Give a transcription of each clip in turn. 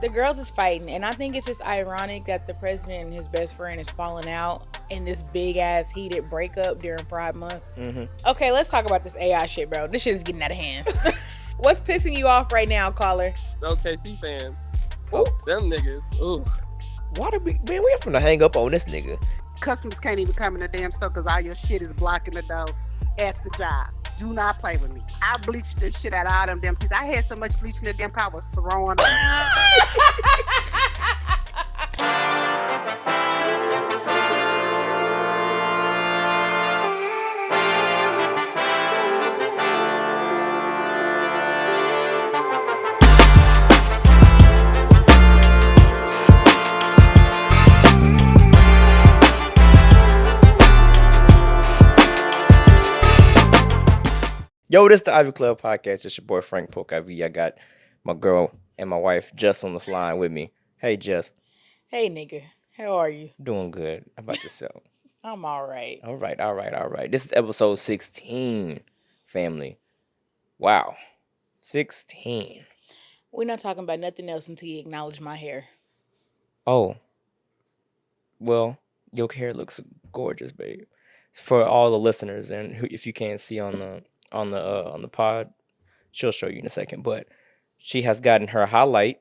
The girls is fighting, and I think it's just ironic that the president and his best friend is falling out in this big ass heated breakup during Pride Month. Okay, let's talk about this AI shit, bro. This shit is getting out of hand. What's pissing you off right now, caller? OKC fans. Oh, them niggas. Ooh. Why did we finna hang up on this nigga? Customers can't even come in the damn store because all your shit is blocking the door at the job. Do not play with me. I bleached the shit out of all them damn seats. I had so much bleach in the damn car I was throwing up. Yo, this is the Ivy Club Podcast. It's your boy Frank Polk IV. I got my girl and my wife Juss on the line with me. Hey, Juss. Hey, nigga. How are you? Doing good. How about yourself? I'm all right. All right. This is episode 16, family. Wow. 16. We're not talking about nothing else until you acknowledge my hair. Oh. Well, your hair looks gorgeous, babe. For all the listeners, and if you can't see on the pod, she'll show you in a second. But she has gotten her highlight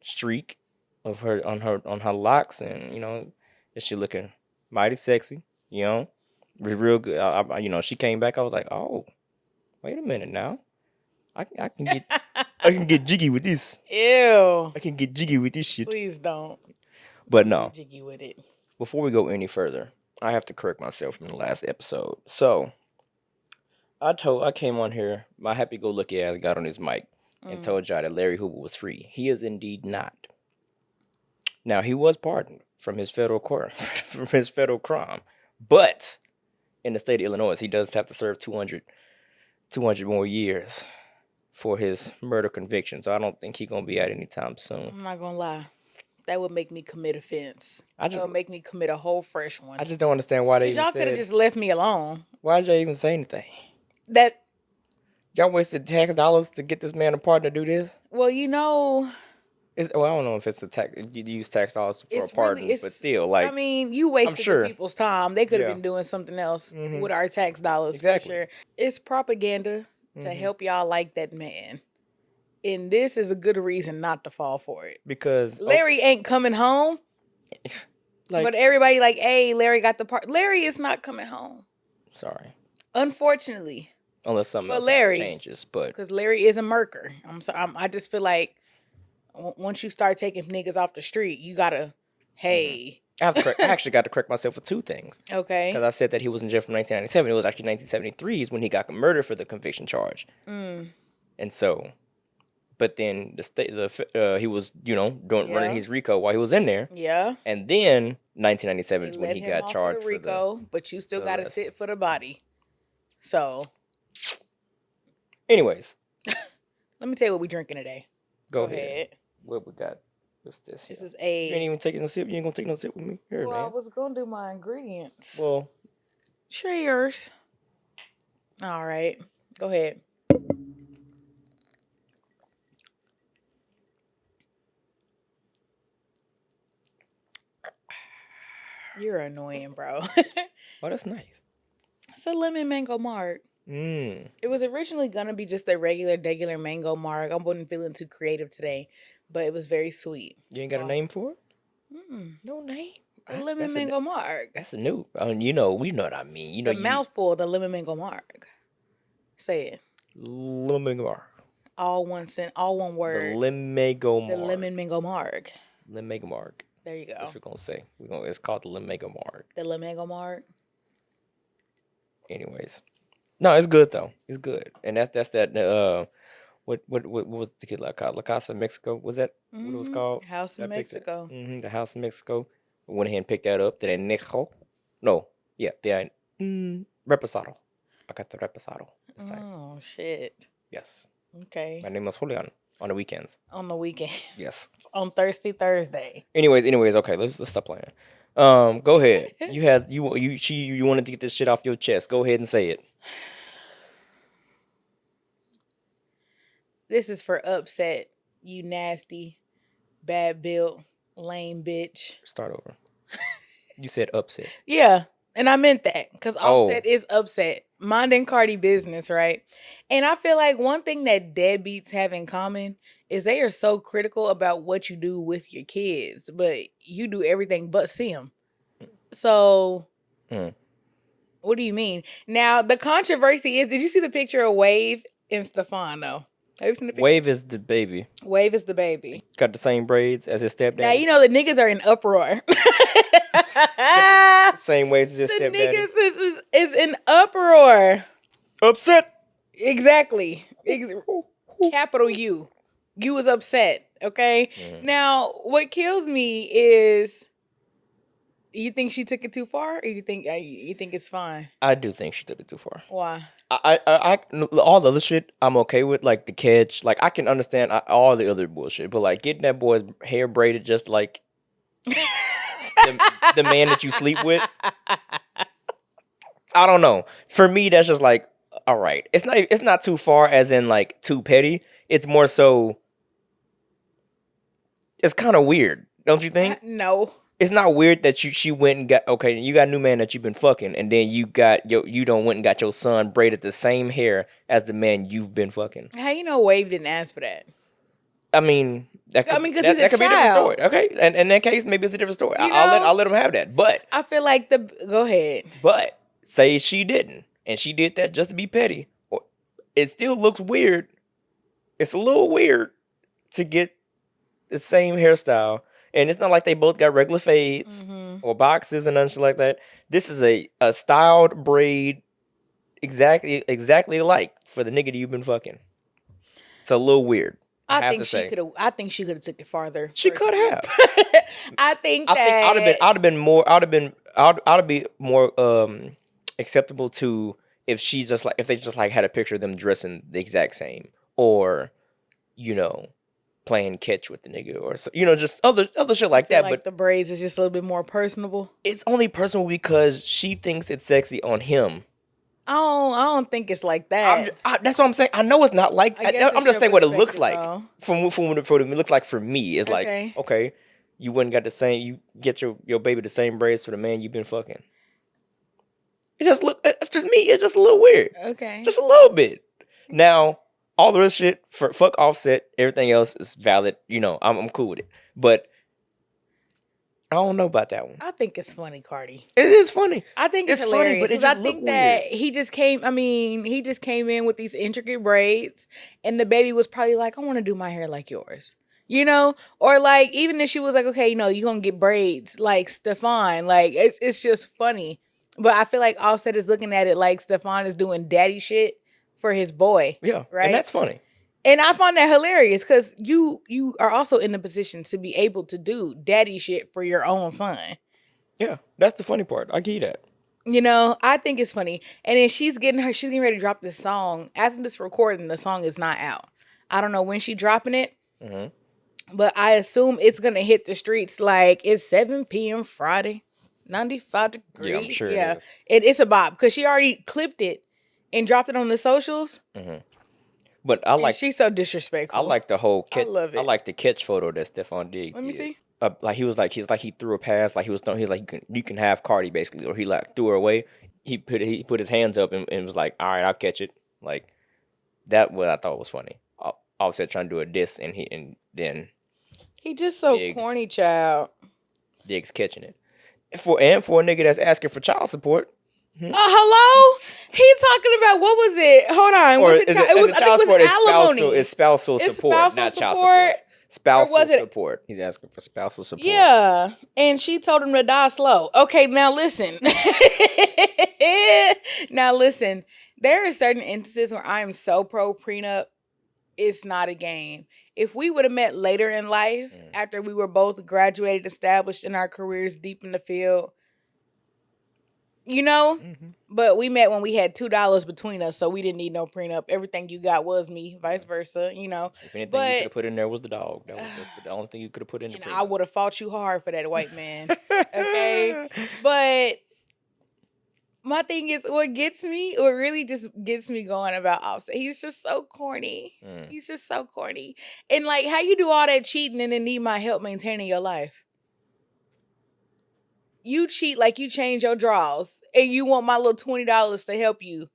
streak of her on her locks, and she looking mighty sexy. Real good. She came back. I was like, oh, wait a minute now. I can get jiggy with this. Ew. I can get jiggy with this shit. Please don't. But no. Get jiggy with it. Before we go any further, I have to correct myself from the last episode. So I came on here, my happy-go-lucky ass got on his mic and told y'all that Larry Hoover was free. He is indeed not. Now, he was pardoned from his federal crime, but in the state of Illinois, he does have to serve 200 more years for his murder conviction. So I don't think he's gonna be out anytime soon. I'm not gonna lie. That would make me commit offense. That would make me commit a whole fresh one. I just don't understand why they even y'all could have just left me alone. Why did y'all even say anything? That y'all wasted tax dollars to get this man a pardon to do this? Well, I don't know if it's a tax. You use tax dollars for a pardon, but still, like, I mean, you wasted the people's time. They could have been doing something else with our tax dollars. Exactly. For sure. It's propaganda to help y'all like that man. And this is a good reason not to fall for it. Because Larry ain't coming home. But everybody like, hey, Larry got the part. Larry is not coming home. Sorry. Unfortunately. Unless something else changes. Because Larry is a murker. I just feel like once you start taking niggas off the street, you gotta, hey. I actually got to correct myself for two things. Okay. Because I said that he was in jail from 1997. It was actually 1973 is when he got murdered for the conviction charge. And so, but then he was, running his RICO while he was in there. Yeah. And then 1997 is when he got charged for RICO, but you still got to sit for the body. So. Anyways. Let me tell you what we drinking today. Go ahead. What we got? What's this? This is You ain't even taking a sip. You ain't gonna take no sip with me. Here, man. I was gonna do my ingredients. Well, cheers. All right, go ahead. You're annoying, bro. Oh, that's nice. It's a lemon mango marg. It was originally gonna be just a regular mango marg. I wasn't feeling too creative today, but it was very sweet. You ain't got a name for it? No name. Lemon mango marg. That's a new. We know what I mean. The mouthful, the lemon mango marg. Say it. Lemon mango marg. All one word. The lemon mango marg. The lemon mango marg. Lemon mango marg. There you go. That's what we're gonna say. It's called the lemon mango marg. The lemon mango marg. Anyways. No, it's good though. It's good, and that's that. What was the tequila called? La Casa Mexico. Was that what it was called? House in Mexico. The House in Mexico. I went ahead and picked that up. The reposado. I got the reposado this time. Oh shit. Yes. Okay. My name was Julian. On the weekends. On the weekend. Yes. On Thursday. Anyways. Okay, let's stop playing. Go ahead. You wanted to get this shit off your chest. Go ahead and say it. This is for Upset, you nasty bad built, lame bitch. Start over. You said upset. Yeah, and I meant that because Oh. Offset is upset. Minding Cardi business, right? And I feel like one thing that deadbeats have in common is they are so critical about what you do with your kids, but you do everything but see them. So, what do you mean? Now, the controversy is, did you see the picture of Wave and Stefon, though? Have you seen the picture? Wave is the baby. Wave is the baby. Got the same braids as his stepdad. Now, you know the niggas are in uproar. Same ways as his The stepdaddy. niggas is in uproar. Upset. Exactly. Capital U. You was upset, okay? Now, what kills me is, you think she took it too far, or you think it's fine? I do think she took it too far. Why? I all the other shit I'm okay with, like the catch. Like I can understand all the other bullshit, but like getting that boy's hair braided just like the man that you sleep with. I don't know. For me, that's just like, all right. It's not too far, as in like too petty. It's more so. It's kind of weird, don't you think? No. It's not weird that she went and got, okay, you got a new man that you've been fucking, and then you don't went and got your son braided the same hair as the man you've been fucking. How you know Wave didn't ask for that? I mean, that could because be a different child. story. Okay, and in that case, maybe it's a different story. You I'll let him have that. But I feel like go ahead. But say she didn't, and she did that just to be petty. It still looks weird. It's a little weird to get the same hairstyle. And it's not like they both got regular fades or boxes and nothing like that. This is a styled braid exactly alike for the nigga that you've been fucking. It's a little weird. I think she could have took it farther. She could have. I think I'd be more acceptable to if they just like had a picture of them dressing the exact same, or playing catch with the nigga, or so, just other shit like that. Like but the braids is just a little bit more personable. It's only personal because she thinks it's sexy on him. I don't think it's like that. That's what I'm saying. I know it's not like. I'm just saying what it looks like. From what it looks like for me, it's like, okay, you wouldn't got the same. You get your baby the same braids for the man you've been fucking. It just to me, it's just a little weird. Okay, just a little bit. Now, all the rest shit, fuck Offset, everything else is valid. I'm cool with it. But I don't know about that one. I think it's funny, Cardi. It is funny. I think it's hilarious, funny, but it just I think that weird. He just came in with these intricate braids, and the baby was probably like, I want to do my hair like yours. Or like, even if she was like, okay, you're going to get braids like Stefon. Like, it's just funny. But I feel like Offset is looking at it like Stefon is doing daddy shit for his boy. Yeah. Right. And that's funny. And I find that hilarious because you are also in the position to be able to do daddy shit for your own son. Yeah. That's the funny part. I get that. I think it's funny. And then she's getting ready to drop this song. As of this recording, the song is not out. I don't know when she's dropping it. Mm-hmm. But I assume it's going to hit the streets like it's 7 p.m. Friday, 95 degrees. Yeah, I'm sure it's a bop because she already clipped it and dropped it on the socials. Mm-hmm. But I like. She's so disrespectful. I like the whole catch. I love it. I like the catch photo that Stefon Diggs Let me see. He threw a pass. Like he's like, you can have Cardi basically, or he like threw her away. He put his hands up and was like, all right, I'll catch it. Like that. What I thought was funny. Offset trying to do a diss, and then he just so Diggs, corny, child. Diggs catching it for a nigga that's asking for child support. Hello? He talking about, what was it? Hold on. Or was it child support? It's spousal support, not child support. Spousal support. He's asking for spousal support. Yeah. And she told him to die slow. Okay, now listen. There are certain instances where I am so pro prenup, it's not a game. If we would have met later in life, after we were both graduated, established in our careers, deep in the field, but we met when we had $2 between us, so we didn't need no prenup. Everything you got was me, vice versa, If anything you could have put in there was the dog. That was the only thing you could have put in the prenup. I would have fought you hard for that white man. Okay? But my thing is, what really just gets me going about Offset, he's just so corny. He's just so corny. And like, how you do all that cheating and then need my help maintaining your life? You cheat like you change your drawers and you want my little $20 to help you.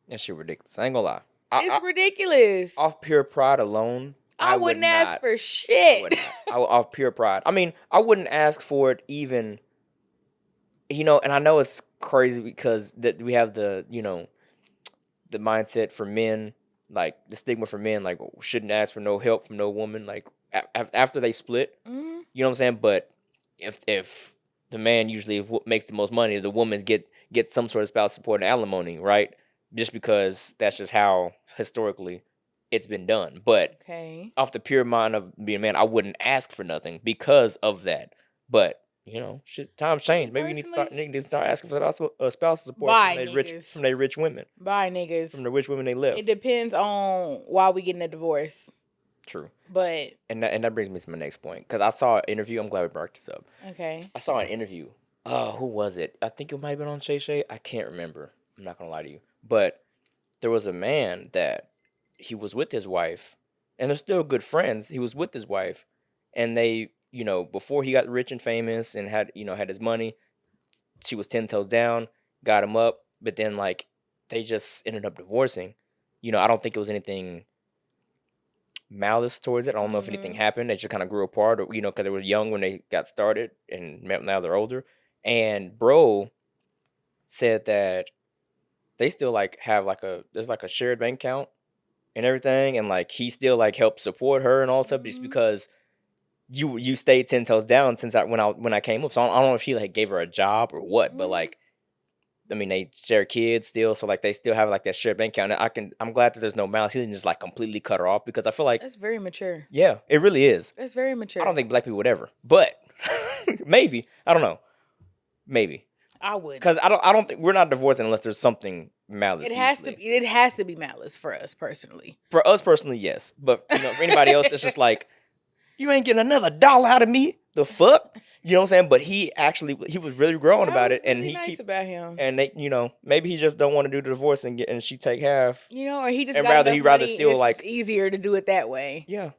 That shit ridiculous. I ain't gonna lie. It's ridiculous. Off pure pride alone, I wouldn't ask for shit. Off pure pride. I mean, I wouldn't ask for it even, and I know it's crazy because that we have the, the mindset for men, like the stigma for men, like shouldn't ask for no help from no woman, like after they split, you know what I'm saying? But if the man usually makes the most money, the woman get some sort of spouse support and alimony, right? Just because that's just how historically it's been done. But off the pure mind of being a man, I wouldn't ask for nothing because of that. But shit, times change. Maybe you need to start asking for spousal support from they rich women. Bye, niggas. From the rich women they live. It depends on why we getting a divorce. True. But and that brings me to my next point, because I saw an interview. I'm glad we brought this up. Okay. I saw an interview. Who was it? I think it might have been on Shay Shay. I can't remember. I'm not gonna lie to you. But there was a man that he was with his wife, and they're still good friends. He was with his wife, and they, before he got rich and famous and had his money, she was 10 toes down, got him up, but then like they just ended up divorcing. I don't think it was anything malice towards it. I don't know if anything happened. They just kind of grew apart, or because they were young when they got started, and now they're older. And bro said that they still like have there's like a shared bank account and everything, and like he still like helped support her and all stuff, just because you stayed 10 toes down since when I came up. So I don't know if he like gave her a job or what, but like, I mean, they share kids still, so like they still have like that shared bank account. And I'm glad that there's no malice. He didn't just like completely cut her off, because I feel like that's very mature. Yeah, it really is. It's very mature. I don't think black people would ever, but maybe, I don't know, maybe I would, because I don't think we're not divorcing unless there's something malice. It has to be malice for us personally. For us personally, yes, but for anybody else, it's just like, you ain't getting another dollar out of me. The fuck. You know what I'm saying? But he was really growing about it, and he nice about him. And they, maybe he just don't want to do the divorce and she take half. Or he just and got he rather money, still it's like just easier to do it that way. Yeah,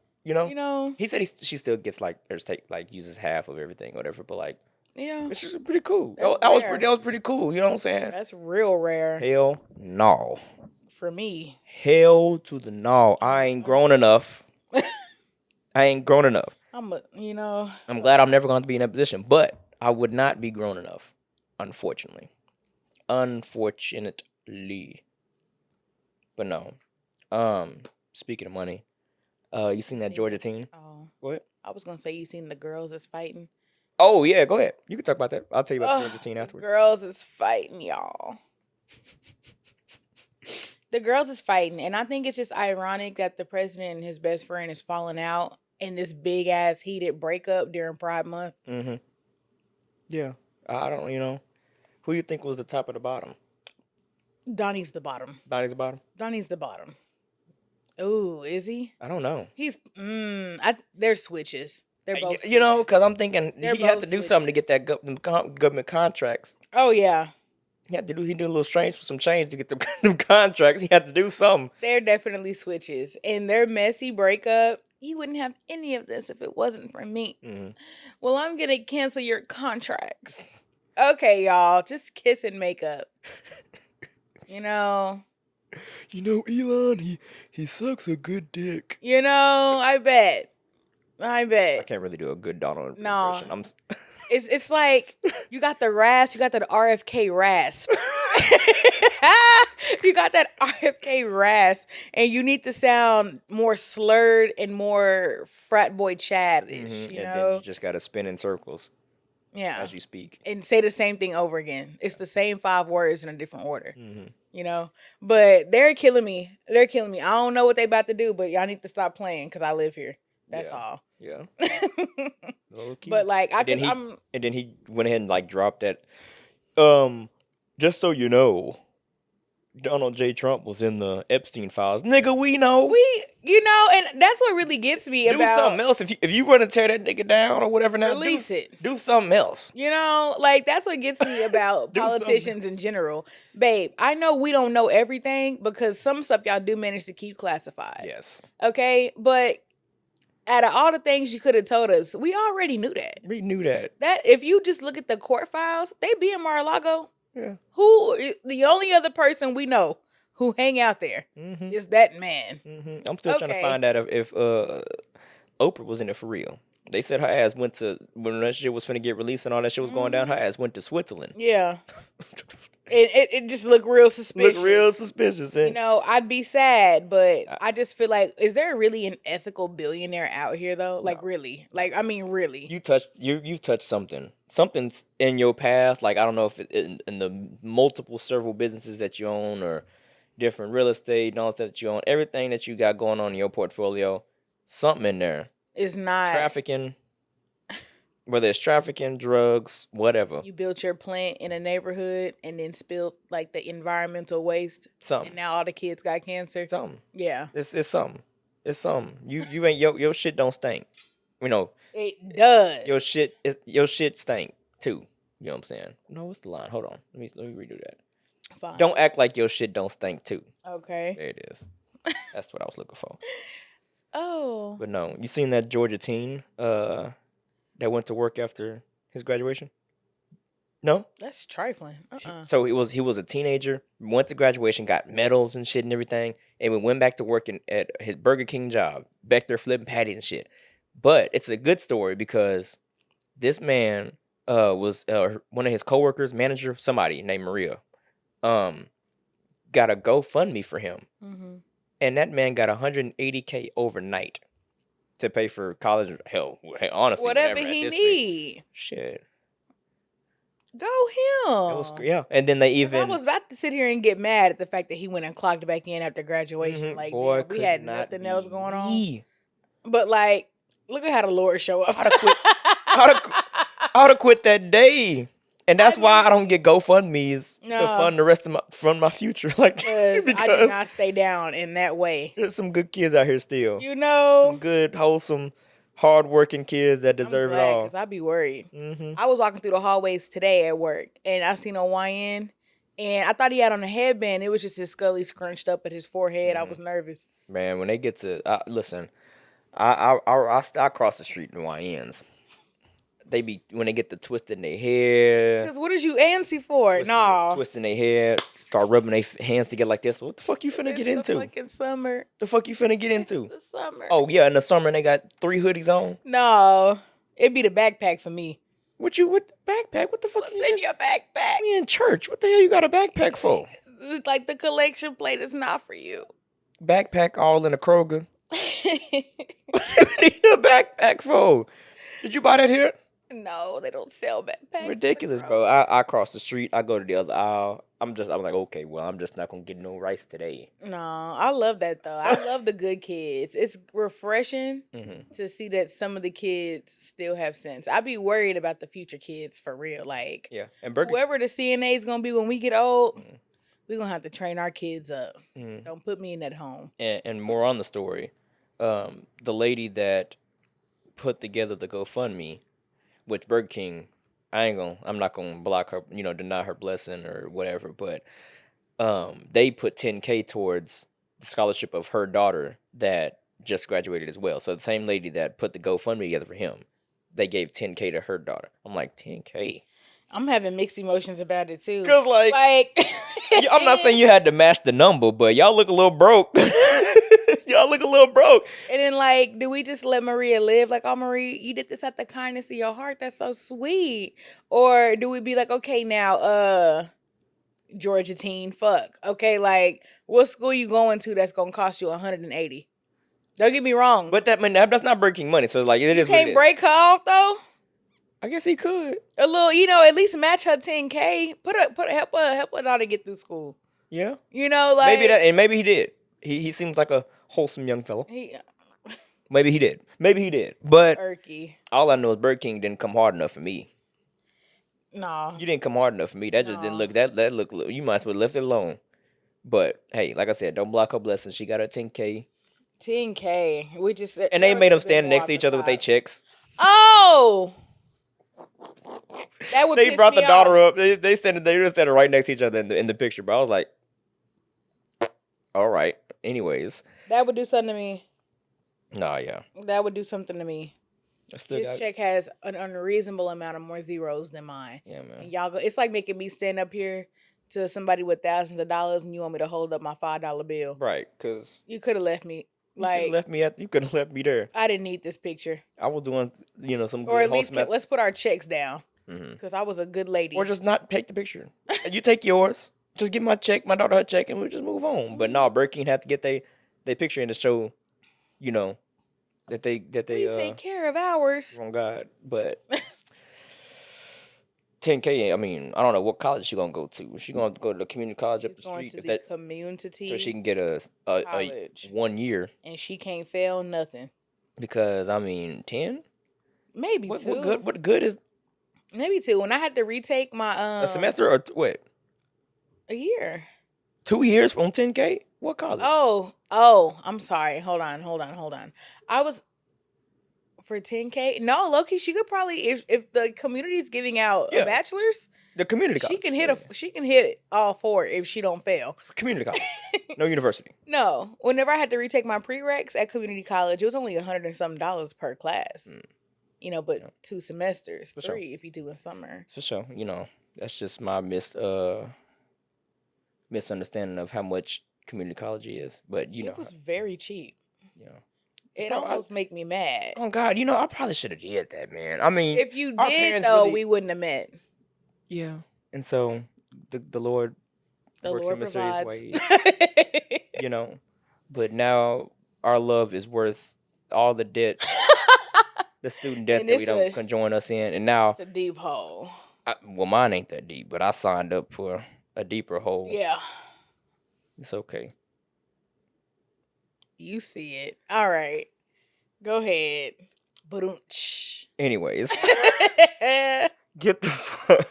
He said she still gets like uses half of everything, whatever. But like, it's just pretty cool. That was pretty cool. You know what I'm saying? That's real rare. Hell no. For me. Hell to the no. I ain't grown enough. I ain't grown enough. I'm glad I'm never going to be in that position, but I would not be grown enough, unfortunately. Unfortunately. But no. Speaking of money, you seen that Georgia team? Oh. What? I was going to say, you seen the girls that's fighting? Oh, yeah, go ahead. You can talk about that. I'll tell you about the Georgia team afterwards. The girls is fighting, y'all. The girls is fighting, and I think it's just ironic that the president and his best friend is falling out in this big ass heated breakup during Pride Month. Mm-hmm. Yeah, I don't. Who you think was the top of the bottom? Donnie's the bottom. Donnie's the bottom. Donnie's the bottom. Ooh, is he? I don't know. He's. They're switches. They're both. Because I'm thinking he had to do something to get that government contracts. Oh yeah. He did a little strange for some change to get them contracts. He had to do something. They're definitely switches. And their messy breakup, you wouldn't have any of this if it wasn't for me. Mm-hmm. Well, I'm going to cancel your contracts. Okay, y'all. Just kiss and make up. Elon, he sucks a good dick. I bet. I can't really do a good Donald impression. It's like you got the rasp, you got that RFK rasp. You got that RFK rasp, and you need to sound more slurred and more frat boy chadish. Mm-hmm. Then you just got to spin in circles. Yeah, as you speak, and say the same thing over again. It's the same 5 words in a different order. Mm-hmm. But they're killing me. I don't know what they about to do, but y'all need to stop playing because I live here. That's all. Yeah. But like and then he went ahead and like dropped that. Just so you know, Donald J. Trump was in the Epstein files. Nigga, we know. And that's what really gets me do about something else. If you want to tear that nigga down or whatever, now release it. Do something else. Like that's what gets me about politicians in general. Babe, I know we don't know everything because some stuff y'all do manage to keep classified. Yes. Okay, but out of all the things you could have told us, we already knew that. We knew that. That if you just look at the court files, they be in Mar-a-Lago. Yeah. The only other person we know who hang out there is that man. Mm-hmm. I'm still trying to find out if Oprah was in it for real. They said her ass went to, when that shit was finna get released and all that shit was going down, her ass went to Switzerland. Yeah. It just looked real suspicious. And, I'd be sad, but I just feel like, is there really an ethical billionaire out here though? Like really? Like, I mean, really? You've touched something. Something's in your path. Like, I don't know if in the multiple several businesses that you own or different real estate and all that you own, everything that you got going on in your portfolio, something in there. It's not trafficking. Whether it's trafficking, drugs, whatever. You built your plant in a neighborhood and then spilled like the environmental waste. Something. And now all the kids got cancer. Something. Yeah. It's something. It's something. You ain't your shit don't stink. It does. Your shit stink too. You know what I'm saying? No, what's the line? Hold on. Let me redo that. Fine. Don't act like your shit don't stink too. Okay. There it is. That's what I was looking for. Oh. But no, you seen that Georgia teen that went to work after his graduation? No? That's trifling. So he was a teenager, went to graduation, got medals and shit and everything, and we went back to work at his Burger King job, back there flipping patties and shit. But it's a good story because this man was one of his coworkers, manager, somebody named Maria, got a GoFundMe for him. Mm-hmm. And that man got $180K overnight to pay for college. Hell, honestly, whatever he need. Shit. Go him. Yeah. And then they even. I was about to sit here and get mad at the fact that he went and clocked back in after graduation. Mm-hmm. Like, boy, we had nothing else going on. But like, look at how the Lord show up. I'd have quit that day. And that's why I don't get GoFundMe's to fund the rest of my future like that. Because I did not stay down in that way. There's some good kids out here still. Some good, wholesome, hardworking kids that deserve it all. Because I'd be worried. Mm-hmm. I was walking through the hallways today at work, and I seen a YN, and I thought he had on a headband. It was just his scully scrunched up at his forehead. I was nervous. Man, when they get to listen, I cross the street in YNs. When they get the twisting their hair. Because what is you antsy for? Twisting their hair, start rubbing their hands together like this. What the fuck you finna get into? The fucking summer. The fuck you finna get into? It's the summer. Oh, yeah, in the summer and they got 3 hoodies on? No, it'd be the backpack for me. What the backpack? What the fuck? What's in your backpack? We in church. What the hell you got a backpack for? Like the collection plate is not for you. Backpack all in a Kroger. What do you need a backpack for? Did you buy that here? No, they don't sell backpacks. Ridiculous, bro. I cross the street. I go to the other aisle. I'm like, okay, well, I'm just not gonna get no rice today. No, I love that though. I love the good kids. It's refreshing to see that some of the kids still have sense. I be worried about the future kids for real. Like, yeah, and whoever the CNA is gonna be when we get old, we're gonna have to train our kids up. Don't put me in that home. And more on the story, the lady that put together the GoFundMe. Which Burger King, I'm not gonna block her, deny her blessing or whatever, but they put $10K towards the scholarship of her daughter that just graduated as well. So the same lady that put the GoFundMe together for him, they gave $10K to her daughter. I'm like, $10K. I'm having mixed emotions about it too. Cause like I'm not saying you had to match the number, but y'all look a little broke. Y'all look a little broke. And then, like, do we just let Maria live? Like, oh, Maria, you did this out the kindness of your heart. That's so sweet. Or do we be like, okay, now, Georgia teen, fuck. Okay, like, what school you going to that's going to cost you $180? Don't get me wrong. But that's not Burger King money. So, like, it is what it is. Can't break her off, though? I guess he could. A little, at least match her $10K. Help her daughter get through school. Yeah. Like. Maybe he did. He seems like a wholesome young fellow. Maybe he did. But all I know is Burger King didn't come hard enough for me. No. You didn't come hard enough for me. That just didn't look. That looked. You might as well left it alone. But hey, like I said, don't block her blessings. She got her 10K. 10K. We just And they made them stand next to each other with their checks. Oh, that would They piss brought me the daughter off. up. They were standing right next to each other in the picture. But I was like, all right. Anyways. That would do something to me. Nah, yeah. That would do something to me. His check has an unreasonable amount of more zeros than mine. Yeah, man. And y'all go. It's like making me stand up here to somebody with thousands of dollars, and you want me to hold up my $5 bill. Right, because you could have left me. You could have left me there. I didn't need this picture. I was doing, some good or at least let's put our checks down. Because I was a good lady. Or just not take the picture. You take yours. Just give my check, my daughter her check, and we'll just move on. But no, Birkin had to get they picture in to show, that they we take care of ours. On God, but 10K. I mean, I don't know what college she gonna go to. She gonna go to the community college up the street. To the community, so she can get a 1 year, and she can't fail nothing. Because I mean, 10, maybe 2. What good is? Maybe 2. When I had to retake my a semester or what? A year. 2 years from 10K. What college? Oh, I'm sorry. Hold on. I was for 10K. No, Loki, she could probably if the community is giving out a bachelor's, the community college. She can hit all 4 if she don't fail. Community college. No university. No. Whenever I had to retake my prereqs at community college, it was only $100 and some per class. But 2 semesters, For 3 sure. if you do in summer. For sure. That's just my misunderstanding of how much community college is. But it was very cheap. Yeah. It almost make me mad. Oh God, I probably should have did that, man. I mean, if you did though, we wouldn't have met. Yeah. And so the Lord works in mysterious ways. But now our love is worth all the debt, the student debt that we don't can join us in. And now it's a deep hole. Mine ain't that deep, but I signed up for a deeper hole. Yeah. It's okay. You see it. All right. Go ahead. Anyways. Get the fuck.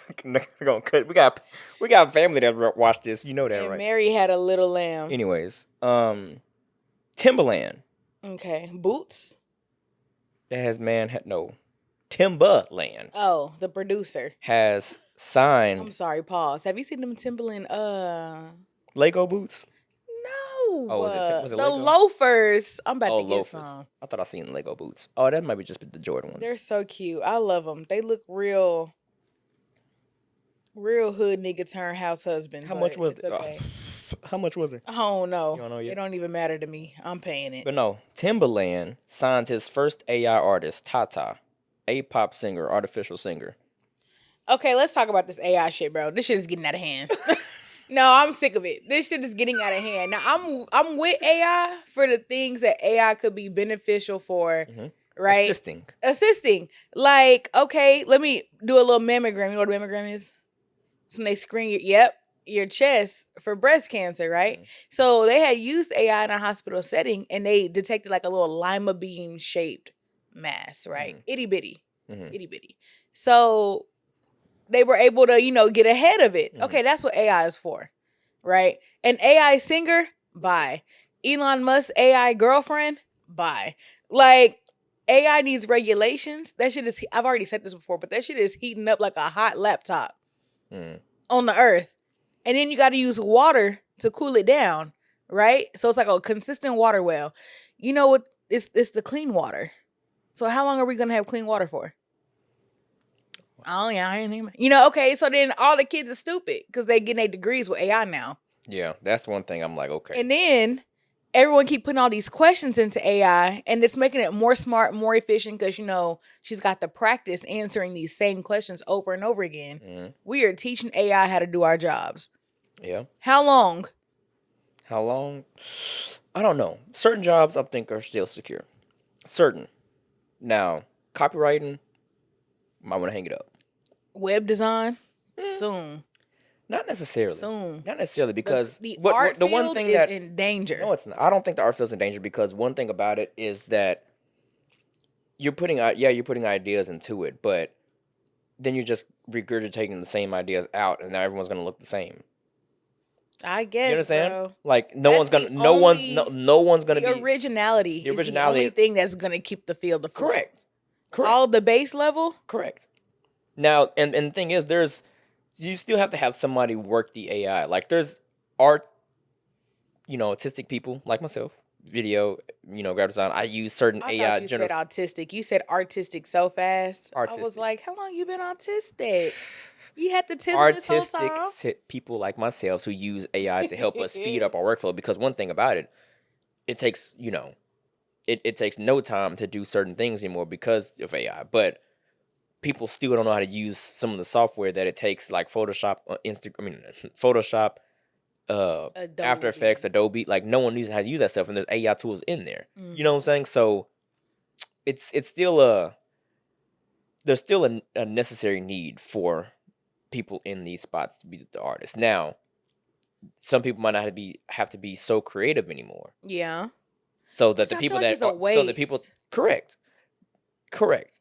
We got family that watch this. You know that, right? Mary had a little lamb. Anyways, Timberland. Okay. Boots? That has Timbaland. Oh, the producer. Has signed. I'm sorry, pause. Have you seen them Timberland Lego boots? No. Oh, was it the Lego? Loafers. I'm about to get loafers. some. I thought I seen Lego boots. Oh, that might be just the Jordan ones. They're so cute. I love them. They look real hood nigga turn house husband. How much was it? Okay. How much was it? I don't know. You don't know yet? It don't even matter to me. I'm paying it. But no, Timbaland signs his first AI artist, Tata, a pop singer, artificial singer. Okay, let's talk about this AI shit, bro. This shit is getting out of hand. No, I'm sick of it. This shit is getting out of hand. Now, I'm with AI for the things that AI could be beneficial for, right? Assisting. Like, okay, let me do a little mammogram. You know what a mammogram is? So they screen your chest for breast cancer, right? So they had used AI in a hospital setting, and they detected like a little lima bean shaped mass, right? Itty bitty. So they were able to, get ahead of it. Okay, that's what AI is for, right? An AI singer, bye. Elon Musk's AI girlfriend, bye. Like, AI needs regulations. That shit is, I've already said this before, but that shit is heating up like a hot laptop on the earth. And then you got to use water to cool it down, right? So it's like a consistent water well. You know what? It's the clean water. So how long are we going to have clean water for? Oh, yeah, I ain't even. Okay, so then all the kids are stupid because they getting their degrees with AI now. Yeah, that's one thing I'm like, okay. And then everyone keep putting all these questions into AI, and it's making it more smart, more efficient because, she's got the practice answering these same questions over and over again. We are teaching AI how to do our jobs. Yeah. How long? I don't know. Certain jobs I think are still secure. Certain. Now, copywriting, might want to hang it up. Web design? Soon. Not necessarily. Soon. Not necessarily because the art the field one thing is in danger. No, it's not. I don't think the art field's in danger because one thing about it is that you're putting ideas into it, but then you're just regurgitating the same ideas out, and now everyone's going to look the same. I guess, You understand? bro. Like no one's gonna The be originality is the only thing that's gonna keep the field afloat. Correct. All the base level. Correct. Now, and the thing is, you still have to have somebody work the AI. Like there's art, autistic people like myself, video, graphic design. I use certain I AI. thought you said autistic. You said artistic so fast. I was Artistic. like, how long you been autistic? You had the tism this whole time. Artistic people like myself who use AI to help us speed up our workflow. Because one thing about it, it takes it takes no time to do certain things anymore because of AI. But people still don't know how to use some of the software that it takes, like Photoshop, Photoshop, After Effects, Adobe. Like no one knows how to use that stuff, and there's AI tools in there. Mm-hmm. You know what I'm saying? So it's still there's still a necessary need for people in these spots to be the artists. Now, some people might not have to be so creative anymore. Yeah. So that correct.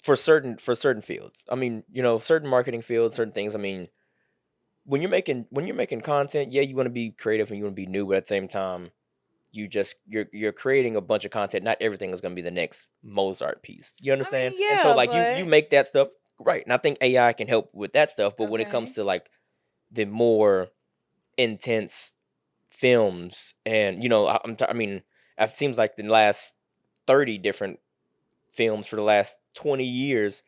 For certain fields. I mean, certain marketing fields, certain things. I mean, when you're making content, yeah, you want to be creative and you want to be new, but at the same time, you're creating a bunch of content. Not everything is going to be the next Mozart piece. You understand? Yeah, and so like you make that stuff right. And I think AI can help with that stuff, but when it comes to like the more intense films, and it seems like the last 30 different films for the last 20 years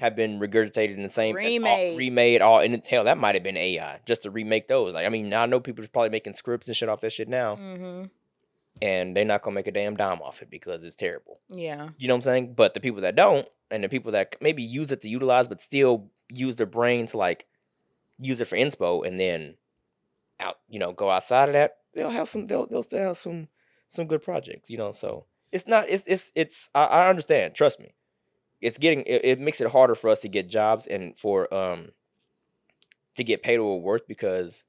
have been regurgitated in the same remade all, and hell, that might have been AI just to remake those. Like, I mean, I know people are probably making scripts and shit off that shit now, and they're not gonna make a damn dime off it because it's terrible. Yeah, you know what I'm saying. But the people that don't, and the people that maybe use it to utilize, but still use their brain to like use it for inspo, and then go outside of that, they'll still have some good projects. So it's not I understand. Trust me, it makes it harder for us to get jobs and for to get paid what we're worth because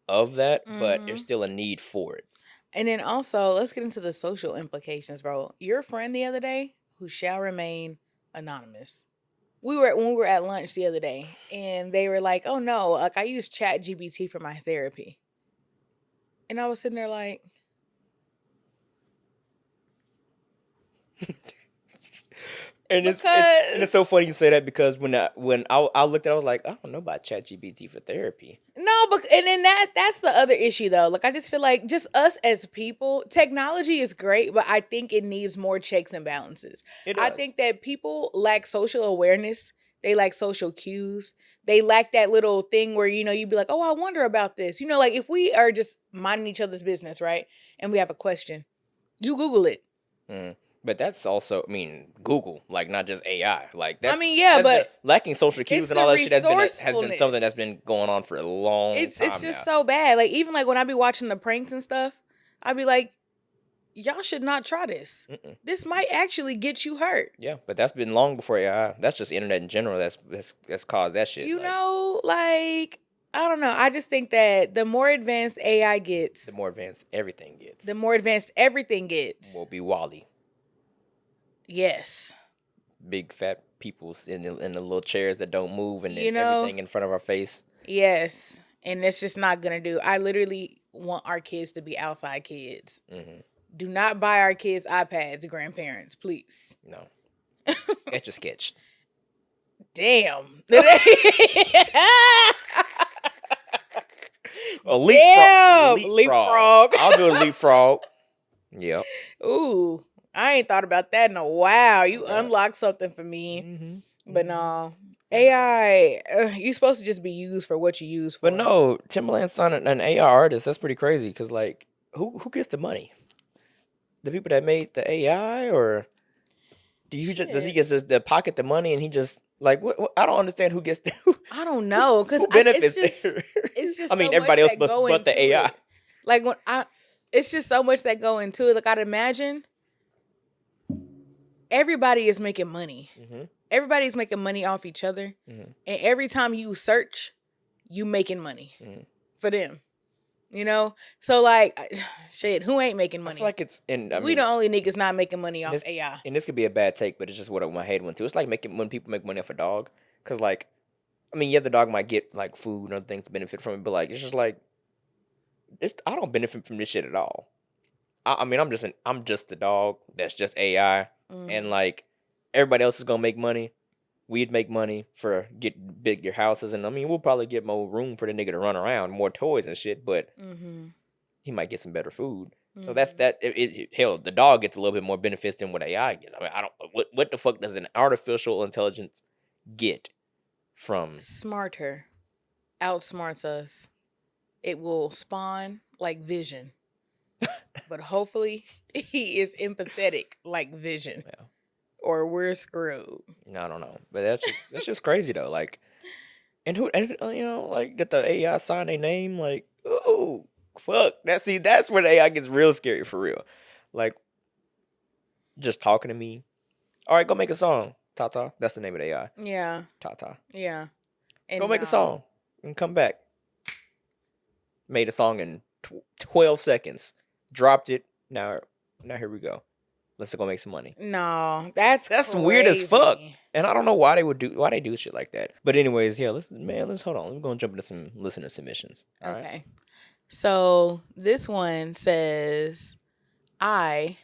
of that. But there's still a need for it. And then also, let's get into the social implications, bro. Your friend the other day, who shall remain anonymous. When we were at lunch the other day, and they were like, "Oh no, like I use ChatGPT for my therapy," and I was sitting there like, and it's so funny you say that because when I looked at it, I was like, I don't know about ChatGPT for therapy. No, but and then that's the other issue though. Like I just feel like just us as people, technology is great, but I think it needs more checks and balances. It does. I think that people lack social awareness. They lack social cues. They lack that little thing where, you'd be like, oh, I wonder about this. Like if we are just minding each other's business, right? And we have a question, you Google it. But that's also, Google, like not just AI. Like that. But lacking social cues and all that shit has been something that's been going on for a long time. It's just so bad. Like even like when I be watching the pranks and stuff, I be like, y'all should not try this. This might actually get you hurt. Yeah, but that's been long before AI. That's just internet in general. That's caused that shit. I don't know. I just think that the more advanced AI gets, the more advanced everything gets. Will be Wally. Yes. Big fat people in the little chairs that don't move and everything in front of our face. Yes. And it's just not going to do. I literally want our kids to be outside kids. Do not buy our kids iPads, grandparents, please. No. Etch a sketch. Damn. Leapfrog. I'll do a leapfrog. Yep. Ooh. I ain't thought about that in a while. You unlocked something for me. But no. AI, you're supposed to just be used for what you use for. But no, Timbaland signed an AI artist. That's pretty crazy because, like, who gets the money? The people that made the AI, or does he get to pocket the money and he just like what I don't understand who gets the I don't know because benefits it's just everybody else but the AI. Like it's just so much that go into it. Like I'd imagine everybody is making money. Everybody's making money off each other, and every time you search, you making money for them. So like, shit, who ain't making money? I feel like it's, we the only niggas not making money off AI. And this could be a bad take, but it's just what my head went to. It's like when people make money off a dog, because like, I mean, yeah, the dog might get like food and other things to benefit from it, but like it's just like I don't benefit from this shit at all. I mean, I'm just a dog that's just AI, and like everybody else is gonna make money. We'd make money for get bigger houses, and I mean, we'll probably get more room for the nigga to run around, more toys and shit. But he might get some better food. So that's that. Hell, the dog gets a little bit more benefits than what AI gets. I mean, I don't. What the fuck does an artificial intelligence get from? Smarter, outsmarts us. It will spawn like Vision, but hopefully he is empathetic like Vision, Yeah. or we're screwed. I don't know, but that's just crazy though. Like, and like, did the AI sign their name? Like, ooh, fuck. That's where the AI gets real scary for real. Like, just talking to me. All right, go make a song. Tata. That's the name of the AI. Yeah, Tata. yeah. And Go make a song and come back. Made a song in 12 seconds. Dropped it. Now here we go. Let's go make some money. No, that's weird as fuck. crazy. And I don't know why they do shit like that. But anyways, yeah, let's hold on. We're gonna jump into some listener submissions. All right? Okay. So this one says, I,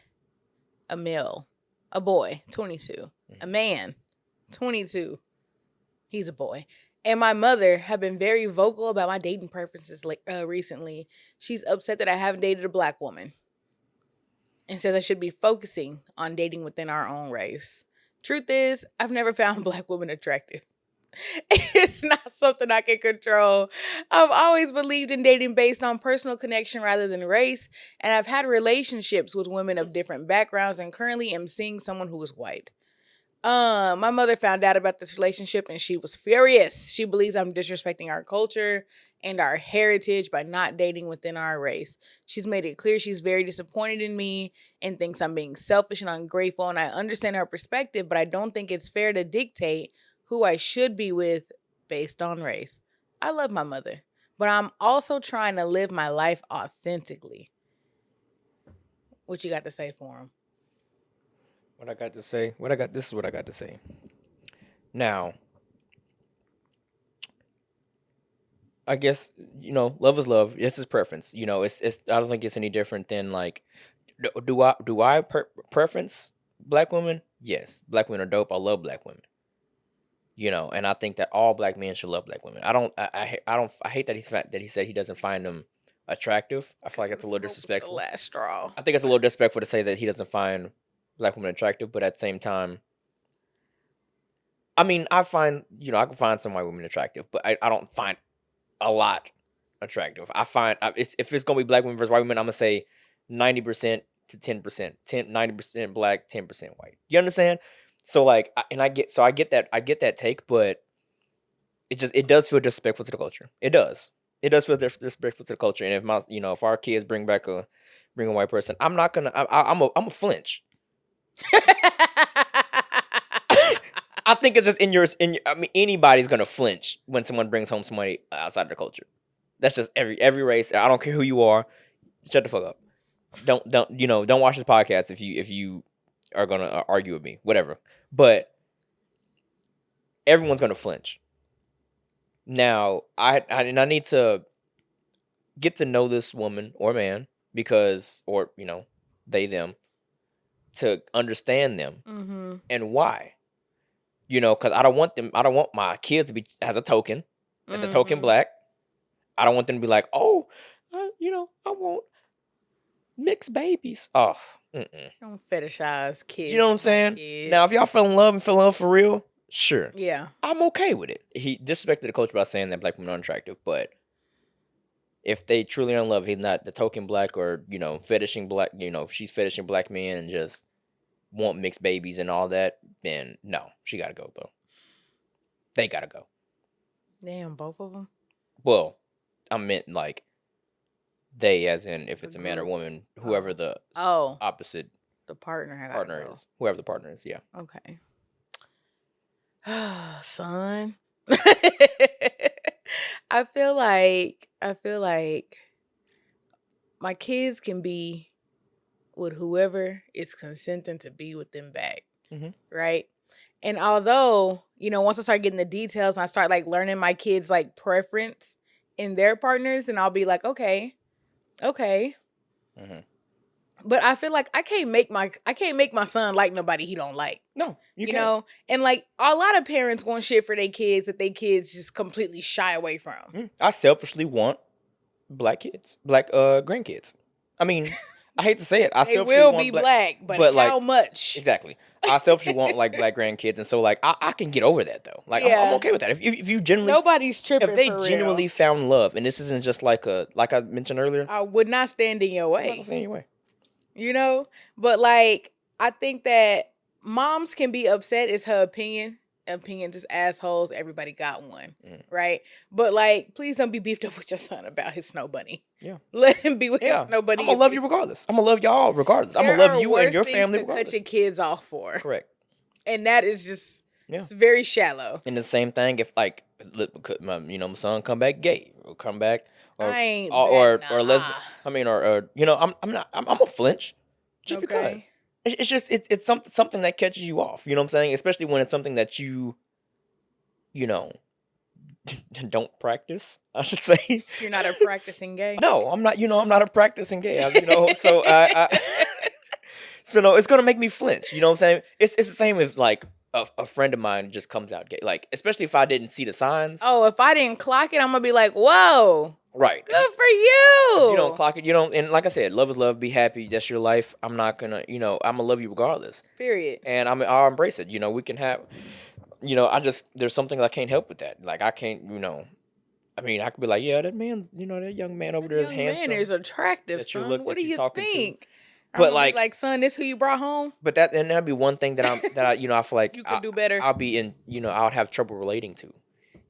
a male, a boy, 22, a man, 22, he's a boy, and my mother have been very vocal about my dating preferences recently. She's upset that I haven't dated a black woman and says I should be focusing on dating within our own race. Truth is, I've never found black women attractive. It's not something I can control. I've always believed in dating based on personal connection rather than race, and I've had relationships with women of different backgrounds and currently am seeing someone who is white. My mother found out about this relationship and she was furious. She believes I'm disrespecting our culture and our heritage by not dating within our race. She's made it clear she's very disappointed in me and thinks I'm being selfish and ungrateful, and I understand her perspective, but I don't think it's fair to dictate who I should be with based on race. I love my mother, but I'm also trying to live my life authentically. What you got to say for him? What I got to say? This is what I got to say. Now, I guess, love is love. This is preference. It's I don't think it's any different than like, do I preference black women? Yes, black women are dope. I love black women. And I think that all black men should love black women. I hate that he said he doesn't find them attractive. I feel like that's a little disrespectful. The last straw. I think it's a little disrespectful to say that he doesn't find black women attractive, but at the same time, I mean, I can find some white women attractive, but I don't find a lot attractive. I find if it's gonna be black women versus white women, I'm gonna say 90% to 10%, 90% black, 10% white. You understand? So like, I get that take, but it does feel disrespectful to the culture. It does feel disrespectful to the culture. And if our kids bring a white person, I'm not gonna, I'm a flinch. I think it's just I mean, anybody's gonna flinch when someone brings home somebody outside of their culture. That's just every race. I don't care who you are. Shut the fuck up. Don't watch this podcast if you are gonna argue with me. Whatever. But everyone's gonna flinch. Now, I need to get to know this woman or man they them to understand them and why. Because I don't want my kids to be as a token, and the token black. I don't want them to be like, oh, I want mixed babies. Oh, don't fetishize kids. You know what I'm saying? Now, if y'all fell in love for real, sure. Yeah. I'm okay with it. He disrespected the culture by saying that black women are unattractive, but if they truly are in love, he's not the token black or, fetishing black, if she's fetishing black men and just want mixed babies and all that, then no, she gotta go, bro. They gotta go. Damn, both of them? Well, I meant like they, as in if it's a man or woman, whoever the opposite the partner is, whoever the partner is, yeah. Okay. Son. I feel like my kids can be with whoever is consenting to be with them back. Mm-hmm. Right? And although, once I start getting the details and I start like learning my kids like preference in their partners, then I'll be like, okay. Mhm. But I feel like I can't make my son like nobody he don't like. No, you You can't. know? And like a lot of parents want shit for their kids that they kids just completely shy away from. I selfishly want black kids, black grandkids. I mean, I hate to say it. I They selfishly will want be black, but like, how much? Exactly. I selfishly want like black grandkids, and so like I can get over that though. Like I'm Yeah. okay with that. If you genuinely Nobody's tripping if they for genuinely real. found love, and this isn't just like I mentioned earlier, I would not stand in your I'm not way. gonna stand in your way. But like I think that moms can be upset. It's her opinion. Opinions is assholes. Everybody got one, right? But like, please don't be beefed up with your son about his snow bunny. Yeah, let him be with his snow bunny. I'm gonna love you regardless. I'm gonna love y'all regardless. I'm gonna love you and your family to regardless. cut your kids off for. Correct. And that is just it's very shallow. And the same thing if like my son come back gay or come back or lesbian. I mean I'm a flinch just because. It's just it's something that catches you off. You know what I'm saying? Especially when it's something that you don't practice. I should say. You're not a practicing gay. No, I'm not. I'm not a practicing gay. So so no, it's gonna make me flinch. You know what I'm saying? It's the same if like a friend of mine just comes out gay. Like especially if I didn't see the signs. Oh, if I didn't clock it, I'm gonna be like, whoa. Right. Good for you. If you don't clock it, you don't. And like I said, love is love. Be happy. That's your life. I'm not gonna. I'm gonna love you regardless. Period. And I'll embrace it. We can have. There's something I can't help with that. Like I can't. I mean, I could be like, yeah, that man's. That young man over there is handsome. Man is attractive. Son. What do you think? But like, son, this who you brought home? But that'd be one thing that I I feel like you could do better. I'll be in. I'll have trouble relating to.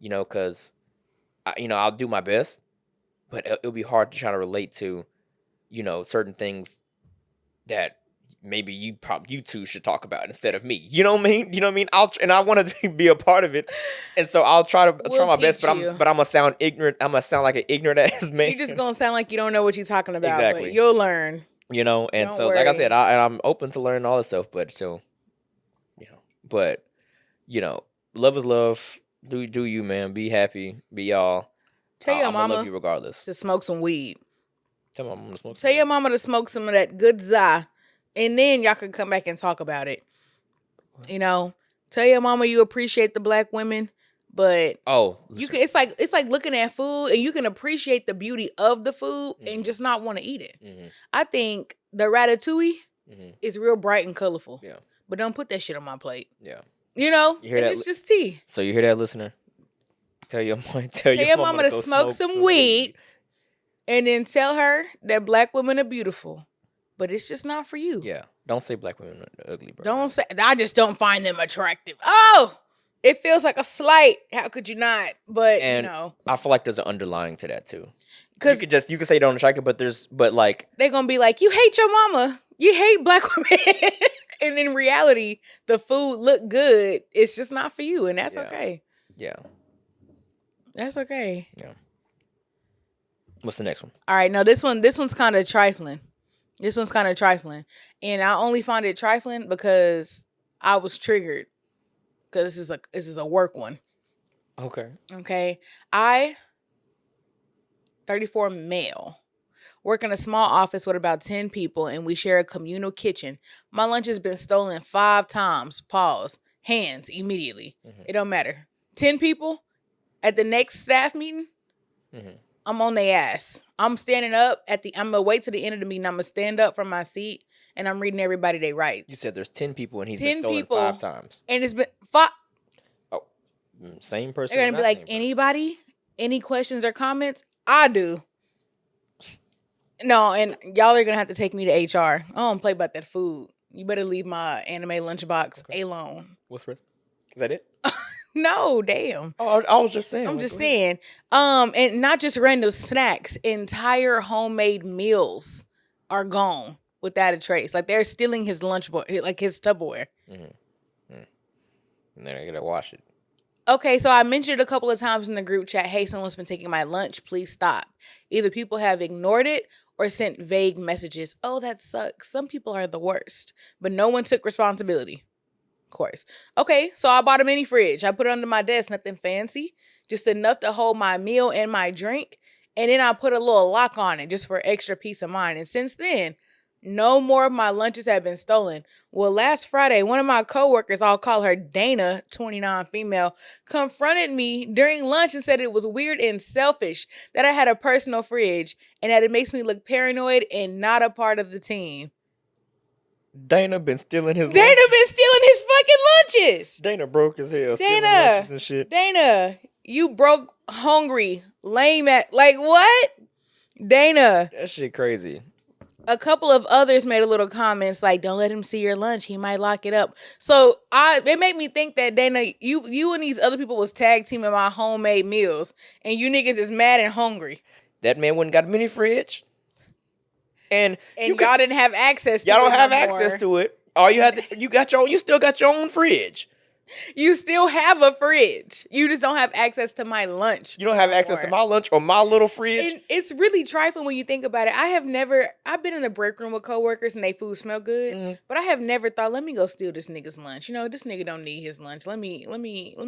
Because, I'll do my best. But it'll be hard to try to relate to, certain things that maybe you two should talk about instead of me. You know what I mean? You know what I mean? I want to be a part of it, and so I'll try my best. But I'm gonna sound ignorant. I'm gonna sound like an ignorant ass man. You're just gonna sound like you don't know what you're talking about. Exactly. But you'll learn. And don't so worry. like I said, I'm open to learning all this stuff. But so, but love is love. Do you, man? Be happy. Be y'all. Tell your mama love you regardless. to smoke some weed. Tell my mama to smoke. Tell your mama to smoke some of that good za, and then y'all can come back and talk about it. Tell your mama you appreciate the black women, but you can. It's like looking at food, and you can appreciate the beauty of the food and just not want to eat it. Mm-hmm. I think the ratatouille is real bright and colorful. Yeah, but don't put that shit on my plate. Yeah, it's just tea. So you hear that, listener? Tell your mama to smoke some weed, and then tell her that black women are beautiful, but it's just not for you. Yeah, don't say black women are ugly, bro. Don't say. I just don't find them attractive. Oh, it feels like a slight. How could you not? But I feel like there's an underlying to that too. Because you can say don't attractive, but they're gonna be like, you hate your mama, you hate black women, and in reality, the food look good. It's just not for you, and that's okay. Yeah. That's okay. Yeah. What's the next one? All right, no, this one's kind of trifling. And I only find it trifling because I was triggered. Because this is a work one. Okay. I, 34 male, work in a small office with about 10 people, and we share a communal kitchen. My lunch has been stolen 5 times. Pause. Hands immediately. Mm-hmm. It don't matter. 10 people. At the next staff meeting, I'm on their ass. I'm standing up I'm gonna wait till the end of the meeting. I'm gonna stand up from my seat and I'm reading everybody their rights. You said there's 10 people and he's been stolen 5 times. And it's been 5. Oh, same person. They're gonna be like, anybody? Any questions or comments? I do. No, and y'all are gonna have to take me to HR. I don't play about that food. You better leave my anime lunchbox alone. What's the rest? Is that it? No, damn. Oh, I was just saying. I'm just saying. And not just random snacks. Entire homemade meals are gone without a trace. Like they're stealing his lunchbox, like his Tupperware. And then I gotta wash it. Okay, so I mentioned a couple of times in the group chat, hey, someone's been taking my lunch. Please stop. Either people have ignored it or sent vague messages. Oh, that sucks. Some people are the worst. But no one took responsibility. Of course. Okay, so I bought a mini fridge. I put it under my desk, nothing fancy, just enough to hold my meal and my drink. And then I put a little lock on it just for extra peace of mind. And since then, no more of my lunches have been stolen. Well, last Friday, one of my coworkers, I'll call her Dana, 29 female, confronted me during lunch and said it was weird and selfish that I had a personal fridge and that it makes me look paranoid and not a part of the team. Dana been stealing his Dana lunches. been stealing his fucking lunches. Dana broke as hell stealing lunches and shit. Dana, you broke, hungry, lame at, like what? Dana. That shit crazy. A couple of others made a little comments like, don't let him see your lunch. He might lock it up. So it made me think that Dana, you and these other people was tag teaming my homemade meals. And you niggas is mad and hungry. That man wouldn't got a mini fridge. And y'all didn't have access to it. Y'all don't have access to it. All you had to, you still got your own fridge. You still have a fridge. You just don't have access to my lunch. You don't have access to my lunch or my little fridge. And it's really trifling when you think about it. I've been in the break room with coworkers and they food smell good, but I have never thought, let me go steal this nigga's lunch. You know, this nigga don't need his lunch. Let me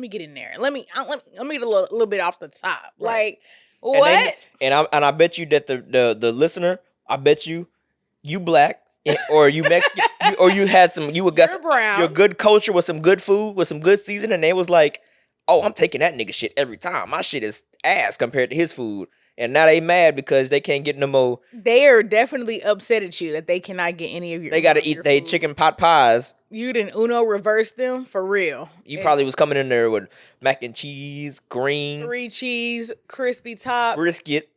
get in there. Let me get a little bit off the top. Right. Like, what? And I bet you that the listener, I bet you black. Or you Mexican, or you had your good culture with some good food, with some good seasoning, and they was like, oh, I'm taking that nigga shit every time. My shit is ass compared to his food. And now they mad because they can't get no more. They are definitely upset at you that they cannot get any of your. They got to eat they chicken pot pies. You didn't Uno reverse them for real. You probably was coming in there with mac and cheese, greens, 3 cheese, crispy top, brisket.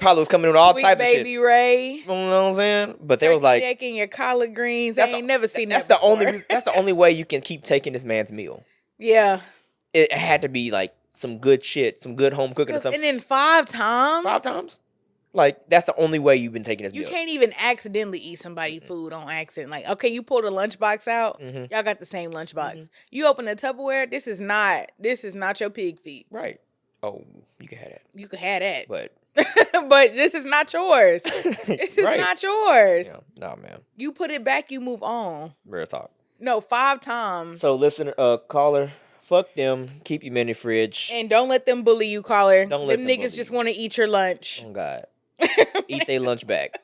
Probably was coming in with all types of shit. Baby Ray. You know what I'm saying? But they was like, checking your collard greens. I ain't never seen that's that before. before. That's the only way you can keep taking this man's meal. Yeah. It had to be like some good shit, some good home cooking or something. And then 5 times? 5 times? Like, that's the only way you've been taking his meal. You can't even accidentally eat somebody's food on accident. Like, okay, you pulled a lunchbox out. Y'all got the same lunchbox. You open the Tupperware. This is not your pig feet. Right. Oh, you can have that. You can have that. But but this is not yours. This is not yours. Yeah. Nah, man. You put it back, you move on. Real talk. No, 5 times. So listener, caller, fuck them. Keep your mini fridge. And don't let them bully you, caller. Don't let them niggas just want to eat your lunch. Oh God. Eat their lunch back.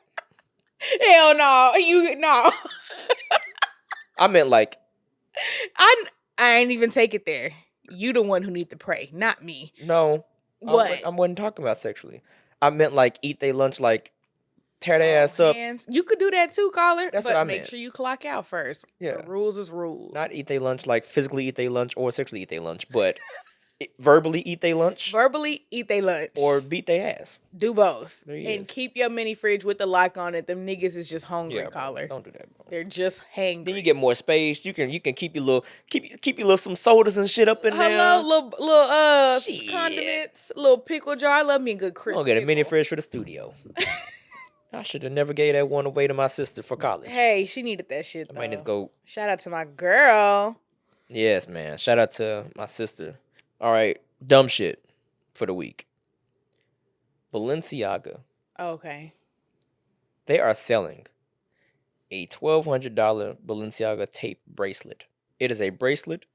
Hell no. No. I meant like I ain't even take it there. You the one who need to pray, not me. No. What? I wasn't talking about sexually. I meant like eat their lunch, like tear their ass up. You could do that too, caller. That's but what I make meant. sure you clock out first. Yeah. The rules is rules. Not eat their lunch, like physically eat their lunch or sexually eat their lunch, but verbally eat their lunch. Verbally eat their lunch. Or beat their ass. Do both. There he and is. keep your mini fridge with the lock on it. Them niggas is just hungry, Yeah, caller. don't do that, bro. They're just hangry. Then you get more space. You can keep your little some sodas and shit up in there. Hello, little Shit. condiments, little pickle jar. I love me a good crisp. I'll get a pickle. mini fridge for the studio. I should have never gave that one away to my sister for college. Hey, she needed that shit though. I might just go. Shout out to my girl. Yes, man. Shout out to my sister. All right, dumb shit for the week. Balenciaga. Okay. They are selling a $1,200 Balenciaga tape bracelet. It is a bracelet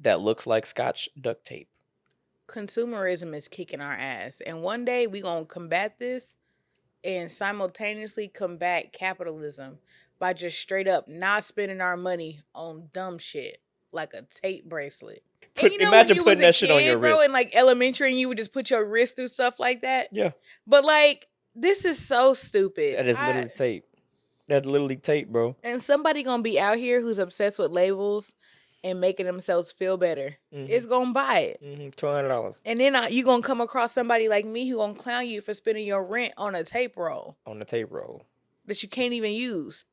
that looks like Scotch duct tape. Consumerism is kicking our ass. And one day we going to combat this and simultaneously combat capitalism by just straight up not spending our money on dumb shit like a tape bracelet. Imagine putting that shit on your wrist. In like elementary and you would just put your wrist through stuff like that. Yeah. But like, this is so stupid. That is literally tape. That's literally tape, bro. And somebody gonna be out here who's obsessed with labels and making themselves feel better. Is gonna buy it. $200. And then you gonna come across somebody like me who gonna clown you for spending your rent on a tape roll. On the tape roll. That you can't even use.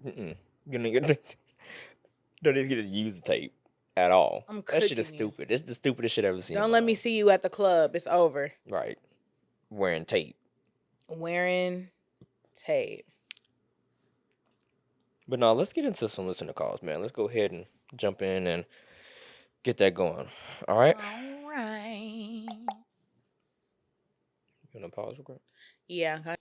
You don't even get to use the tape at all. That shit is stupid. It's the stupidest shit I've ever seen. Don't let me see you at the club. It's over. Right. Wearing tape. Wearing tape. But no, let's get into some listener calls, man. Let's go ahead and jump in and get that going. All right? All right. You want to pause real quick? Yeah.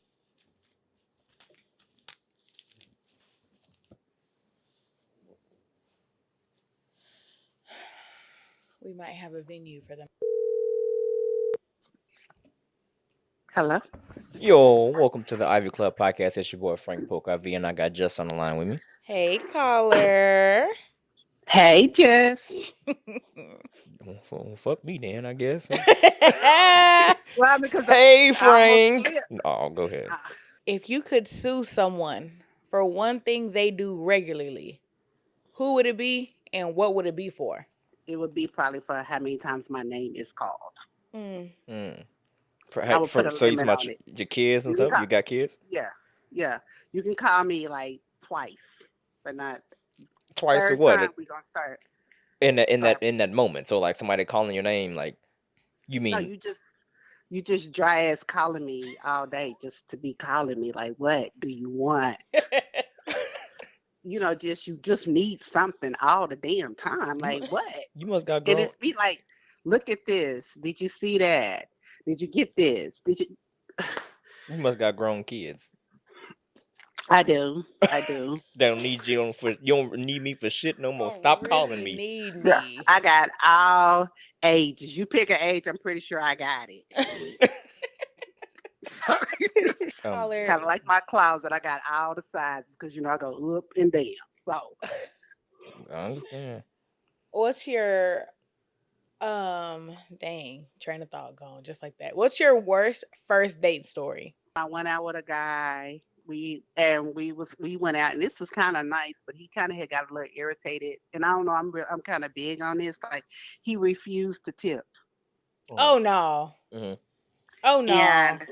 We might have a venue for them. Hello. Yo, welcome to the Ivy Club podcast. It's your boy Frank Polk IV, and I got Juss on the line with me. Hey, caller. Hey, Juss. Well, fuck me, then, I guess. Well, because Hey, I almost Frank. slipped. No, go ahead. If you could sue someone for one thing they do regularly, who would it be and what would it be for? It would be probably for how many times my name is called. I would put a So you talking limit about on it. your kids and You can stuff? call, You got kids? yeah. You can call me like twice, but not Twice or third what? time. We're gonna start. In start. that moment. So like somebody calling your name, like you No, mean you just dry ass calling me all day just to be calling me. Like, what do you want? You just need something all the damn time. Like, what? you must got And grown. it's be like, look at this. Did you see that? Did you get this? Did you? You must got grown kids. I do. I do. They don't need you don't need me for shit no more. Stop calling me. Need Yeah, me. I got all ages. You pick an age, I'm pretty sure I got it. Caller, Kind of like my closet. I got all the sizes because I go up and down. So I understand. what's your train of thought gone just like that. What's your worst first date story? I went out with a guy. We went out, and this was kind of nice, but he kind of had got a little irritated. And I don't know, I'm kind of big on this. Like, he refused to tip. Oh no. Mm-hmm. Oh no. And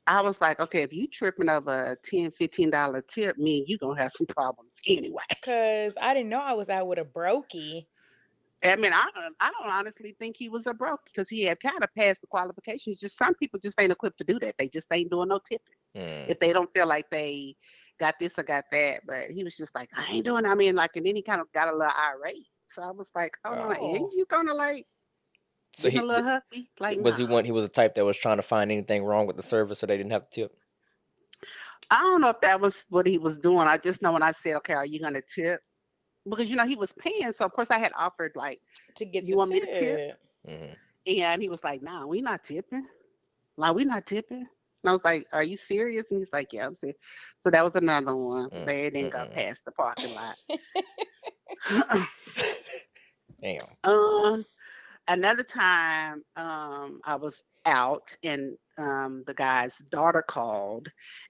I was like, okay, if you tripping over a $10, $15 tip, me and you gonna have some problems anyway. Cause I didn't know I was out with a brokey. I mean, I don't honestly think he was a broke because he had kind of passed the qualifications. Just some people just ain't equipped to do that. They just ain't doing no tipping if they don't feel like they got this or got that. But he was just like, I ain't doing. I mean, like, and then he kind of got a little irate. So I was like, hold on, ain't you gonna like? So a little huffy? Like, was nah. he was the type that was trying to find anything wrong with the service so they didn't have to tip? I don't know if that was what he was doing. I just know when I said, okay, are you gonna tip? Because he was paying, so of course I had offered like, To get you want me to tip? Mm-hmm. And he was like, nah, we not tipping. Like, we not tipping. And I was like, are you serious? And he's like, yeah, I'm serious. So that was another one. They didn't go past the parking lot. Damn. Another time, I was out and the guy's daughter called,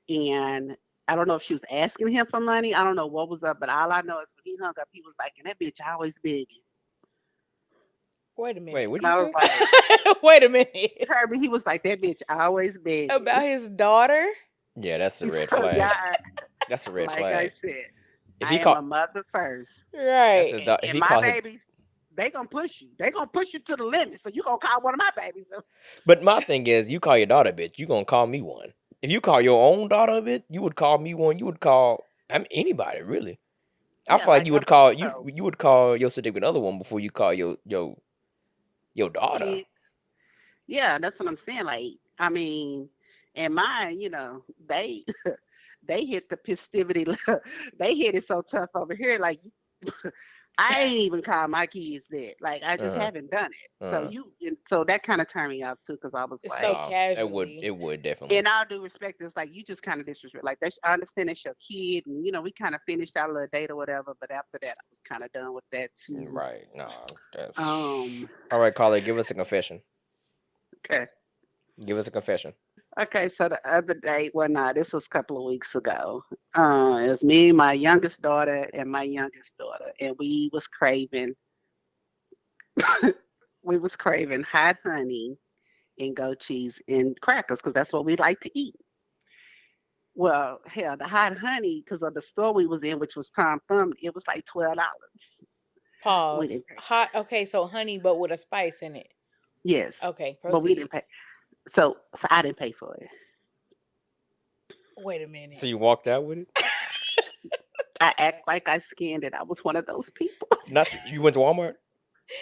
and I don't know if she was asking him for money. I don't know what was up, but all I know is when he hung up, he was like, and that bitch always begging. Wait a minute. Wait, what And I you was say? like, wait a minute. Kirby, he was like, that bitch always begging. About his daughter? Yeah, that's a red So, flag. yeah, That's a red like flag. I said, If I he am call, a mother first. Right. if And he my call his, babies, they gonna push you. They gonna push you to the limit. So you gonna call one of my babies. but my thing is, you call your daughter a bitch, you gonna call me one. If you call your own daughter a bitch, you would call me one. You would call anybody really. I feel like you would call you would call your significant other one before you call your daughter. Kids. Yeah, that's what I'm saying. Like, I mean, and mine, they they hit the festivity. They hit it so tough over here. Like, I ain't even call my kids that. Like, I just haven't done it. So that kind of turned me off too, because I was It's like, so casual. It would definitely. in all due respect, it's like you just kind of disrespect. Like, I understand it's your kid, and we kind of finished our little date or whatever. But after that, I was kind of done with that too. Right. No. All right, Carly, give us a confession. Okay. Give us a confession. Okay, so the other day, this was a couple of weeks ago. It was me, my youngest daughter, and my youngest daughter, and we was craving hot honey and goat cheese and crackers because that's what we like to eat. Well, hell, the hot honey, because of the store we was in, which was Tom Thumb, it was like $12. Pause. Hot. Okay, so honey, but with a spice in it. Yes. Okay, proceed. But we didn't pay. So I didn't pay for it. Wait a minute. So you walked out with it? I act like I scanned it. I was one of those people. You went to Walmart?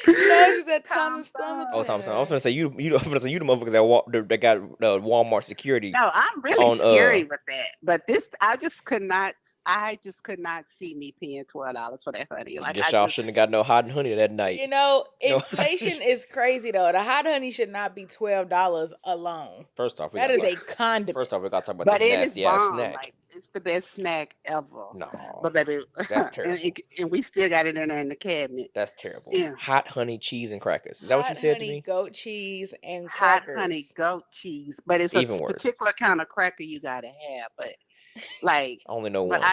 No, she said Tom Thomas Thumb. Oh, Thomas. I was Thumbleton. gonna say you. I was gonna say you the motherfuckers that got Walmart security No, I'm really on. scary with that. But this, I just could not. I just could not see me paying $12 for that honey. Like Guess I y'all just. shouldn't have got no hot and honey that night. You know, No. inflation is crazy though. The hot honey should not be $12 alone. First off, we That got is a condiment. First off, we gotta talk about But this it is nasty ass bomb. snack. Like it's the best snack ever. No, But baby, that's terrible. and we still got it in there in the cabinet. That's terrible. Yeah. Hot honey, cheese, and crackers. Is that what you Hot said honey, to me? goat cheese, and Hot crackers. honey goat cheese, but it's Even a worse. particular kind of cracker you gotta have. But like, I only know but one.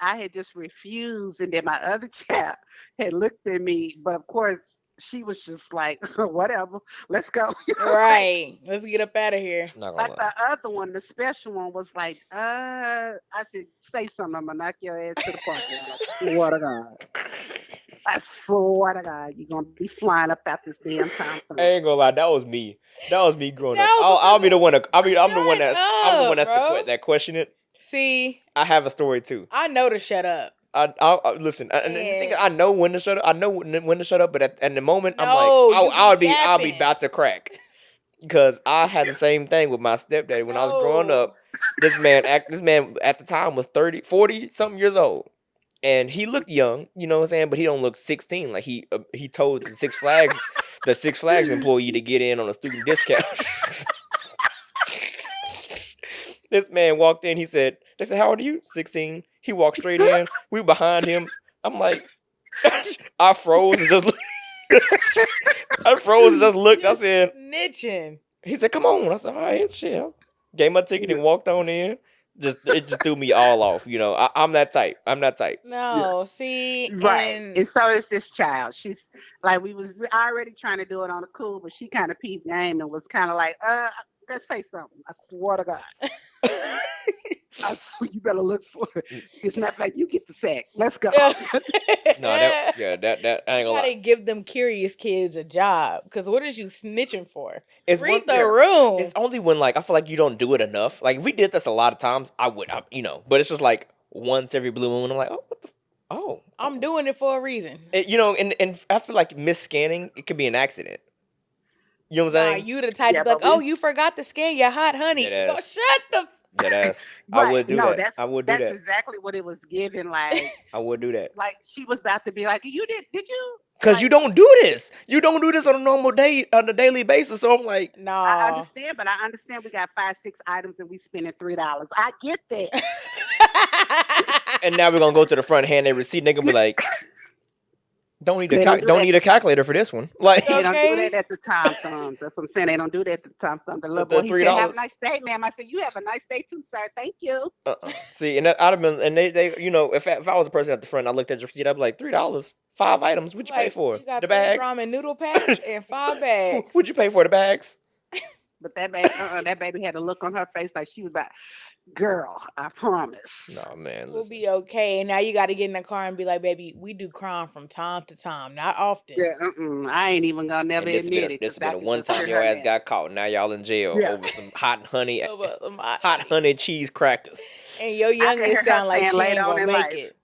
I had just refused, and then my other chap had looked at me, but of course she was just like, whatever, let's go. Right. Let's get up out of here. Not gonna But lie. the other one, the special one, was like, I said, say something, I'm gonna knock your ass to the parking lot. I swear to God. I swear to God, you're gonna be flying up out this damn Tom Thumb. I ain't gonna lie, that was me. That was me growing up. No, I'll be the one. I'm the one Shut that's. I'm the one that's up, bro. that question it. See, I have a story too. I know to shut up. I listen. And the thing is, I know when to shut up. I know when to shut up. But at the moment, I'm No, like, you I'll be be yapping. about to crack. Because I had the same thing with my stepdaddy when I was growing No. up. This man at the time was 40 something years old. And he looked young, you know what I'm saying, but he don't look 16. Like he told the Six Flags employee to get in on a student discount. This man walked in. They said, "How old are you?" 16. He walked straight in. We behind him. I'm like, I froze and just looked. I said, Snitching. he said, "Come on." I said, "All right, shit." Gave my ticket and walked on in. It just threw me all off. You know, I'm that type. No, see, Right. and And so is this child. She's like, we already trying to do it on the cool, but she kind of peeped game and was kind of like, let's say something. I swear to God. I swear you better look for it. It's not like you get the sack. Let's go. No, that I ain't you gonna gotta lie. give them curious kids a job. Because what is you snitching for? It's Read one- the room. It's only when like I feel like you don't do it enough. Like if we did this a lot of times, I would, but it's just like once every blue moon. I'm like, oh, what the, oh, I'm doing it for a reason. and after like misscanning, it could be an accident. You know what I'm Nah, saying? you the type Yeah, to be like, but we- oh, you forgot to scan your hot honey. Dead Go, ass. shut the. That ass. Right. I would do No, that. I would do that's that. exactly what it was given. Like, I would do that. like she was about to be like, did you? Cause Like, you don't do this. You don't do this on a normal day, on a daily basis. So I'm like, I Nah. understand, but I understand we got 5-6 items and we spending $3. I get that. and now we're gonna go to the front, hand their receipt. And they gonna be like, don't need They don't do don't that. need a calculator for this one. Like, They don't do Okay. that at the Tom Thumbs. That's what I'm saying. They don't do that at the Tom Thumbs. The little The boy, he said, "Have a $3. nice day, ma'am." I said, "You have a nice day too, sir. Thank you." see, and that I'd have been, and they, if I was a person at the front, I looked at your receipt, I'd be like, $3, 5 items. What you pay Like, for? You got The 3 bags. ramen noodle packs and 5 bags. What'd you pay for? The bags. But that baby had a look on her face like she was about, girl, I promise. No man, We'll listen. be okay. And now you got to get in the car and be like, baby, we do crime from time to time, not often. Yeah, I ain't even gonna never And admit it. this 'cause I been a can one just time hear your her ass now. got caught. Now y'all in jail Yeah. over some hot honey, Over some hot hot honey cheese crackers. And your I can hear youngest her sound like saying she later ain't on gonna in make life. it.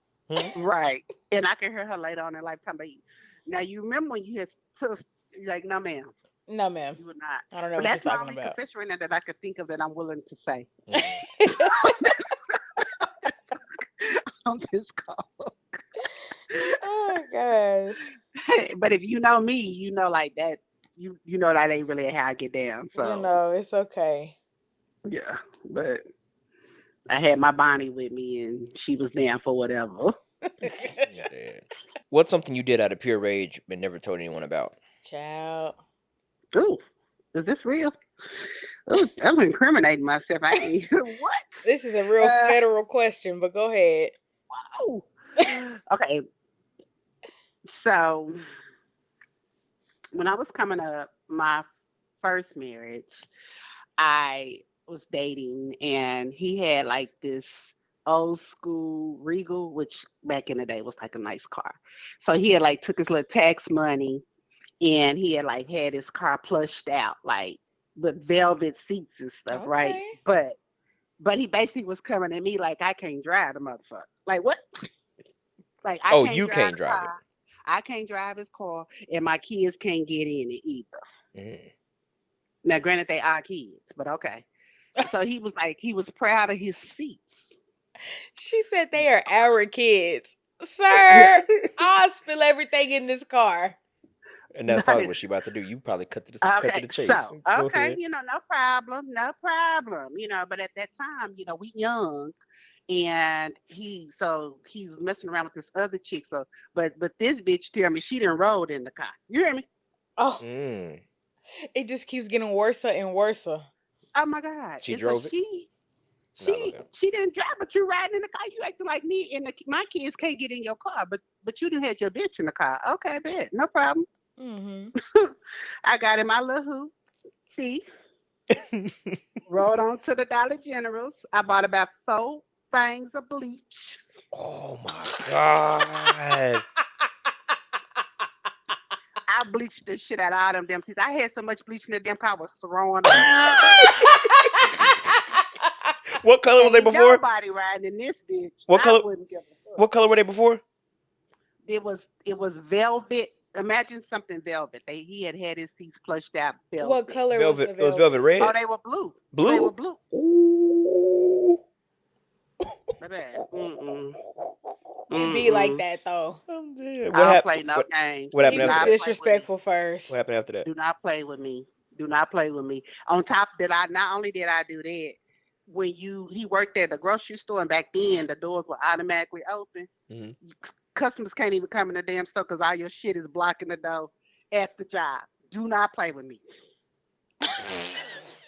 Right. And I can hear her later on in life talking about, now you remember when you had took, like, no ma'am, No, ma'am. you would not. I don't know But what that's you're my talking only about. confession right now that I could think of that I'm willing to say on this call. Oh, gosh. But if you know me, you know like that. You know that ain't really how I get down. So You know, it's okay. yeah, but I had my Bonnie with me, and she was down for whatever. Yeah. What's something you did out of pure rage but never told anyone about? Child. Ooh, is this real? Ooh, I'm incriminating myself. I ain't what? This is a real federal question, but go ahead. Oh, okay. So when I was coming up, my first marriage, I was dating, and he had like this old school Regal, which back in the day was like a nice car. So he had like took his little tax money, and he had like had his car plushed out, like with velvet seats and stuff, right? Okay. But he basically was coming at me like I can't drive the motherfucker. Like what? Like I Oh, can't you drive can't the drive it. car. I can't drive his car, and my kids can't get in it either. Mm. Now, granted, they are kids, but okay. So he was proud of his seats. She said they are our kids. Yeah. Sir, I'll spill everything in this car. And that's probably what she about to do. You probably cut to Okay, the chase. so Go okay, ahead. no problem, no problem. But at that time, we young, and he was messing around with this other chick. So, but this bitch tell me she didn't roll in the car. You hear me? Oh, Mm. it just keeps getting worse and worse. Oh my God! She And so drove it. No, she okay. she didn't drive, but you riding in the car. You acting like me, and my kids can't get in your car, but you didn't have your bitch in the car. Okay, bet, no problem. Mm-hmm. I got in my little hoop. See, rode on to the Dollar Generals. I bought about 4 things of bleach. Oh my god. I bleached the shit out of all them damn seats. I had so much bleach in the damn car I was throwing up. What color were they Ain't before? nobody riding in this bitch. What I color? wouldn't give a fuck. What color were they before? It was velvet. Imagine something velvet. He had his seats plushed out What velvet. color was the Velvet. It was velvet? velvet Oh, red. they were blue. They Blue. were blue. Ooh. Baby. Mm-mm. It be like Mm-mm. that though. I'm dead. I What don't happened? play no games. What He happened Do was after not that? play with me. disrespectful first. What happened after that? Do not play with me. Do not play with me. On top of that, I not only did I do that, when he worked at the grocery store, and back then the doors were automatically open. Mm-hmm. Customers can't even come in the damn store because all your shit is blocking the door at the job. Do not play with me.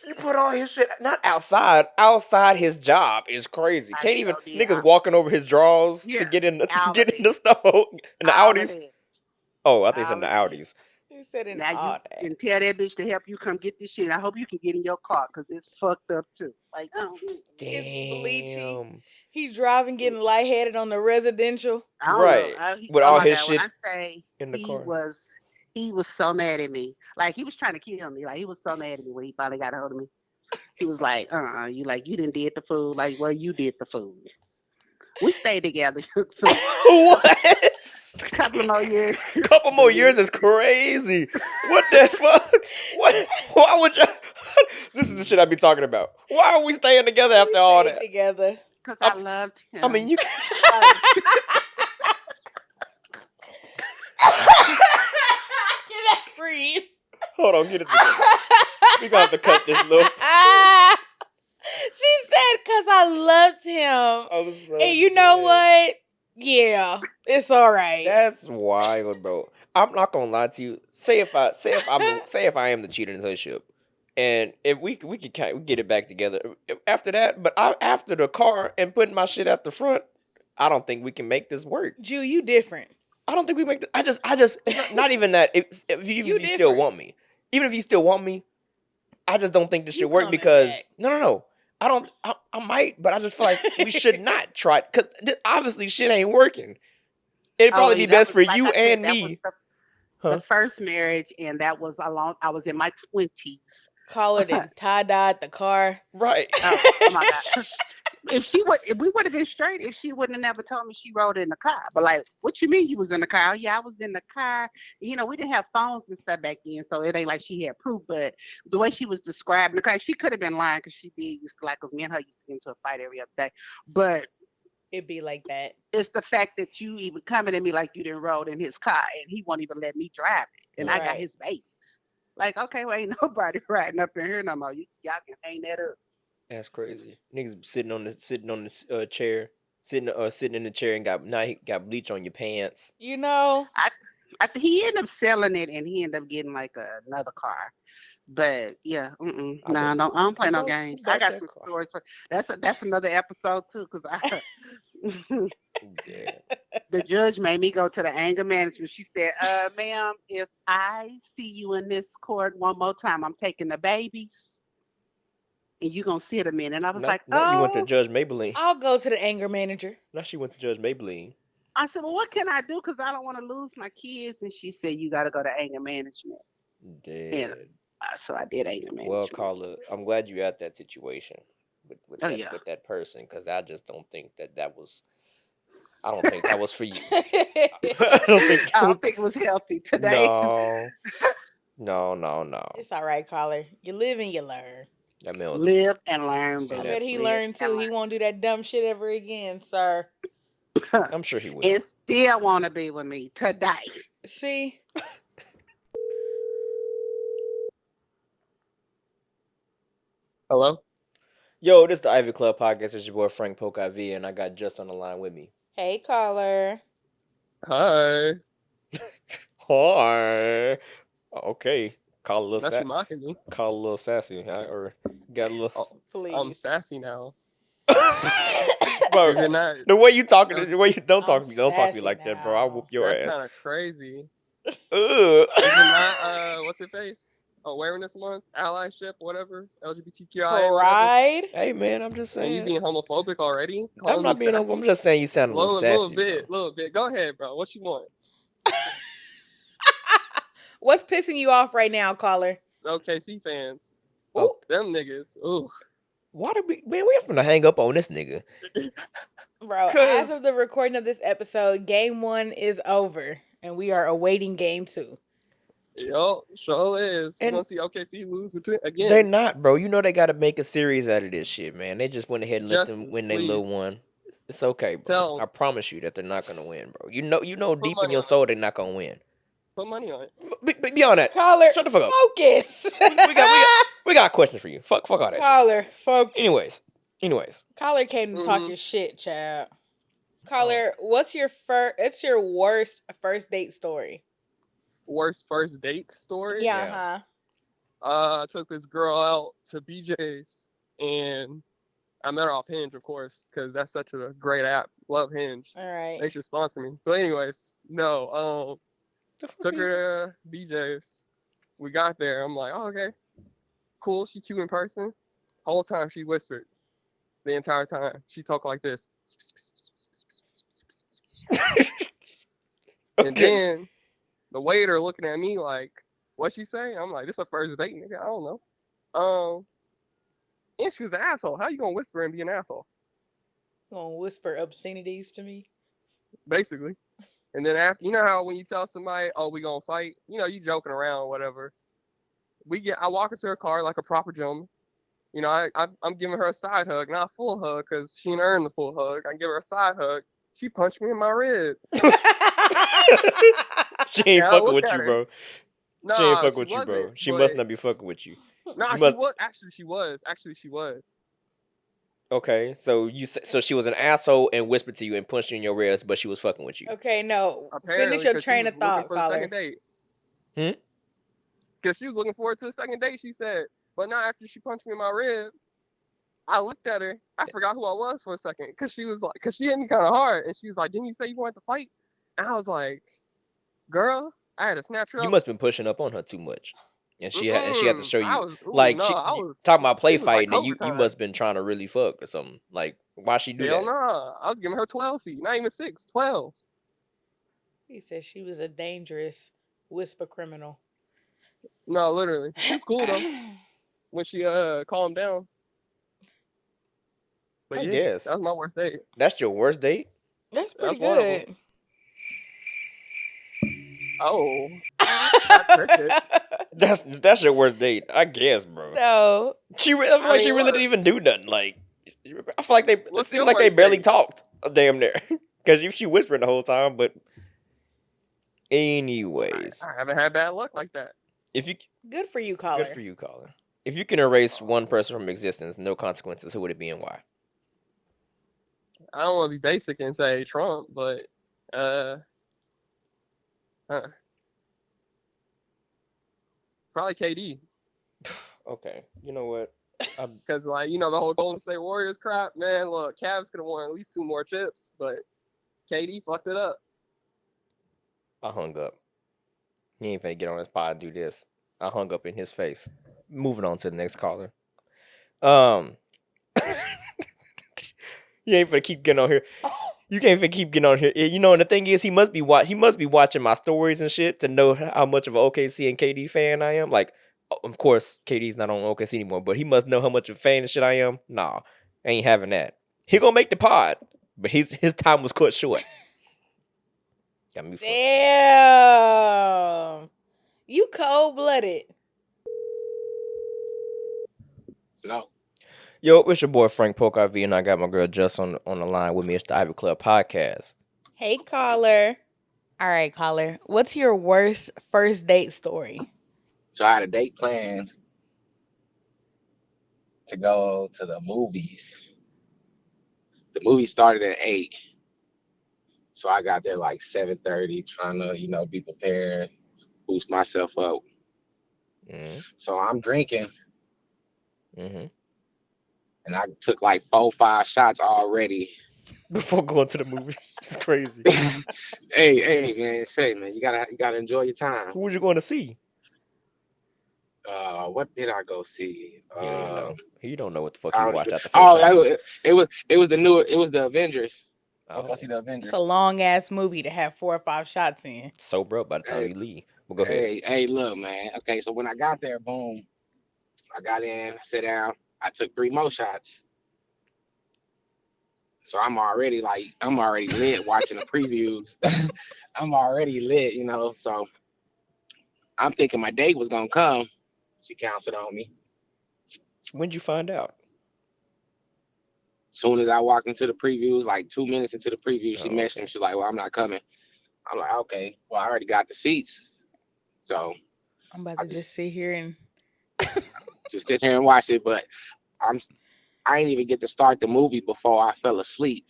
You put all his shit not outside. Outside his job is crazy. I Can't even sure did. niggas walking over his drawers to Yeah, get in the all of it. stove and the All of Audis. that. Oh, I think it's in All the of that. Audis. You said in Now all you that. can tell that bitch to help you come get this shit. I hope you can get in your car because it's fucked up too. Like, oh, It's bleachy. Damn. He's driving, getting lightheaded on the residential. I don't know. Right. With Oh all my his God, when I shit say in the car. he was so mad at me. Like he was trying to kill me. Like he was so mad at me when he finally got a hold of me. He was like, you didn't did the food. Like, well, you did the food. We stayed together for a What? couple of more years. Couple more years is crazy. What the fuck? What? Why would you? This is the shit I be talking about. Why are we staying together We after all stayed that? together. Because I I loved him. I mean, you. Like, I cannot breathe. Hold on, get it together. We gonna have to cut this little. She said, "Cause I loved him." I was so And you know dead. what? Yeah, it's all right. That's wild, bro. I'm not gonna lie to you. Say if I am the cheater in the relationship, and if we could kind of get it back together after that. But after the car and putting my shit at the front, I don't think we can make this work. Jew, you different. I don't think we make. I just. It's not even that. If you still different. want me, even if you still want me, I just don't think this You should work coming because back. no. I don't. I might, but I just feel like we should not try because obviously shit ain't working. It'd probably be that best was, for like you I said, and that was me. the Huh? first marriage, and that was I was in my 20s. Call it and tie-dyed the car. Right. Oh my God. If we would have been straight, if she wouldn't have never told me she rode in the car. But like, what you mean you was in the car? Oh, yeah, I was in the car. We didn't have phones and stuff back then, so it ain't like she had proof. But the way she was describing the car, she could have been lying because she did used to like, because me and her used to get into a fight every other day. But It'd be like that. it's the fact that you even coming at me like you didn't rode in his car, and he won't even let me drive it, and I got Right. his babies. Like, okay, well, ain't nobody riding up in here no more. Y'all can hang that up. That's crazy. Niggas sitting on the chair, sitting in the chair and got bleach on your pants. You know, He ended up selling it, and he ended up getting like another car. But yeah, I don't play no games. I got some stories for that's another episode too, because Yeah. the judge made me go to the anger management. She said, ma'am, if I see you in this court one more time, I'm taking the babies and you gonna sit a minute. And I was like, You went to oh. Judge Maybelline. I'll go to the anger manager. Now she went to Judge Maybelline. I said, well, what can I do? Because I don't want to lose my kids. And she said, you got to go to anger management. Dead. So I did anger management. Well, Carla, I'm glad you had that situation with Oh, yeah. that person because I just don't think that was I don't think that was for you. I don't think I that don't was. think it was healthy today. No. It's all right, caller. You live and you learn. That man was. Live and learn, I boo. bet he Live learned too. and He won't do that dumb shit ever again, sir. I'm sure he will. And still want to be with me today. See? Hello? Yo, this is the Ivy Club podcast. It's your boy Frank Polk IV, and I got Juss on the line with me. Hey, caller. Hi. Hi. Okay. Call a little Not you mocking me. Call a little sassy, huh? Or got a little. Oh, Please. I'm sassy now. Bro, Is it not? the way you talking, the way you don't talk to me sassy like that, bro. I'll whoop your That's ass. kind of crazy. Ugh. Is it not, what's it face? Awareness month, allyship, whatever, LGBTQIA, whatever. Pride? Hey man, I'm just And you saying. being homophobic already? I'm not being. sassy? I'm just saying you sound a little sassy. Little bit. Go ahead, bro. What you want? What's pissing you off right now, caller? OKC fans. Oh. Them niggas. Ooh. Why did we have to hang up on this nigga? Bro, as of the recording of this episode, game 1 is over, and we are awaiting game 2. Yo, sure is. We're And gonna see OKC lose again. They're not, bro. You know they got to make a series out of this shit, man. They just went ahead and let them win their little one. It's okay, bro. I promise you that they're not gonna win, bro. You know deep in your soul they're not gonna win. Put money on it. Be on that. Caller, shut the fuck up. Focus. we got questions for you. Fuck all that Caller, shit. focus. Anyways. Caller came to talk your shit, child. Caller, what's your worst first date story? Worst first date story? Yeah. I took this girl out to BJ's, and I met her off Hinge, of course, because that's such a great app. Love Hinge. All right. They should sponsor me. But anyways, no. Took her to BJ's. We got there. I'm like, oh, okay, cool. She cute in person. Whole time she whispered. The entire time she talked like this. And then the waiter looking at me like, what she say? I'm like, this a first date, nigga. I don't know. And she was an asshole. How you gonna whisper and be an asshole? You gonna whisper obscenities to me? Basically. And then after, you know how when you tell somebody, oh, we gonna fight, you joking around or whatever. I walk into her car like a proper gentleman. I'm giving her a side hug, not a full hug, because she didn't earn the full hug. I give her a side hug. She punched me in my rib. She ain't fucking with you, bro. Nah, she ain't fucking with you, bro. She must not be fucking with you. Nah, she was. Actually, she was. Okay, so she was an asshole and whispered to you and punched you in your ribs, but she was fucking with you. Okay, no. Apparently, finish your train of thought, caller. Second date. Because she was looking forward to the second date, she said. But not after she punched me in my rib. I looked at her. I forgot who I was for a second. Because she hit me kind of hard. And she was like, didn't you say you wanted to fight? And I was like, girl, I had to snatch her up. You must have been pushing up on her too much. And she had to show you. Talking about play fighting, and you must have been trying to really fuck or something. Like, why she do that? Hell nah. I was giving her 12 feet. Not even 6, 12. He said she was a dangerous whisper criminal. No, literally. She was cool, though. When she calmed down. But I guess. That was my worst date. That's your worst date? That's pretty good. Oh. That's your worst date, I guess, bro. No. I feel like she really didn't even do nothing. Like, I feel like it seemed like they barely talked. Damn near. Because she whispering the whole time, but anyways. I haven't had bad luck like that. Good for you, caller. Good for you, caller. If you can erase one person from existence, no consequences, who would it be and why? I don't want to be basic and say Trump, but probably KD. Okay, you know what? Because the whole Golden State Warriors crap, man. Look, Cavs could have won at least 2 more chips, but KD fucked it up. I hung up. He ain't finna get on his pod and do this. I hung up in his face. Moving on to the next caller. You ain't finna keep getting on here. You can't even keep getting on here. And the thing is, he must be watching my stories and shit to know how much of an OKC and KD fan I am. Like, of course, KD's not on OKC anymore, but he must know how much of a fan and shit I am. Nah, I ain't having that. He gonna make the pod. but his time was cut short. Got me fucked. Damn. You cold-blooded. No. Yo, it's your boy Frank Polk IV, and I got my girl Juss on the line with me. It's the Ivy Club Podcast. Hey, caller. All right, caller. What's your worst first date story? So I had a date planned to go to the movies. The movie started at 8. So I got there like 7:30, trying to, be prepared, boost myself up. Mm-hmm. So I'm drinking, Mm-hmm. and I took like 4-5 shots already. Before going to the movie, it's crazy. Hey, man, man, you gotta enjoy your time. Who was you going to see? What did I go see? He don't even know. He don't know what the fuck I he don't watched even- after first shots. it was the Avengers. I go see the Avengers. It's a long-ass movie to have 4 or 5 shots in. Sober up by the time you leave. Well, go ahead. Hey, look, man. Okay, so when I got there, boom, I got in, sat down. I took 3 more shots. So I'm already lit watching the previews. I'm already lit, So I'm thinking my date was gonna come. She counted on me. When'd you find out? Soon as I walked into the previews, like 2 minutes into the preview, she messaged me. She's like, "Well, I'm not coming." I'm like, "Okay, well, I already got the seats, so I'm about to just sit here and just sit here and watch it." But I didn't even get to start the movie before I fell asleep.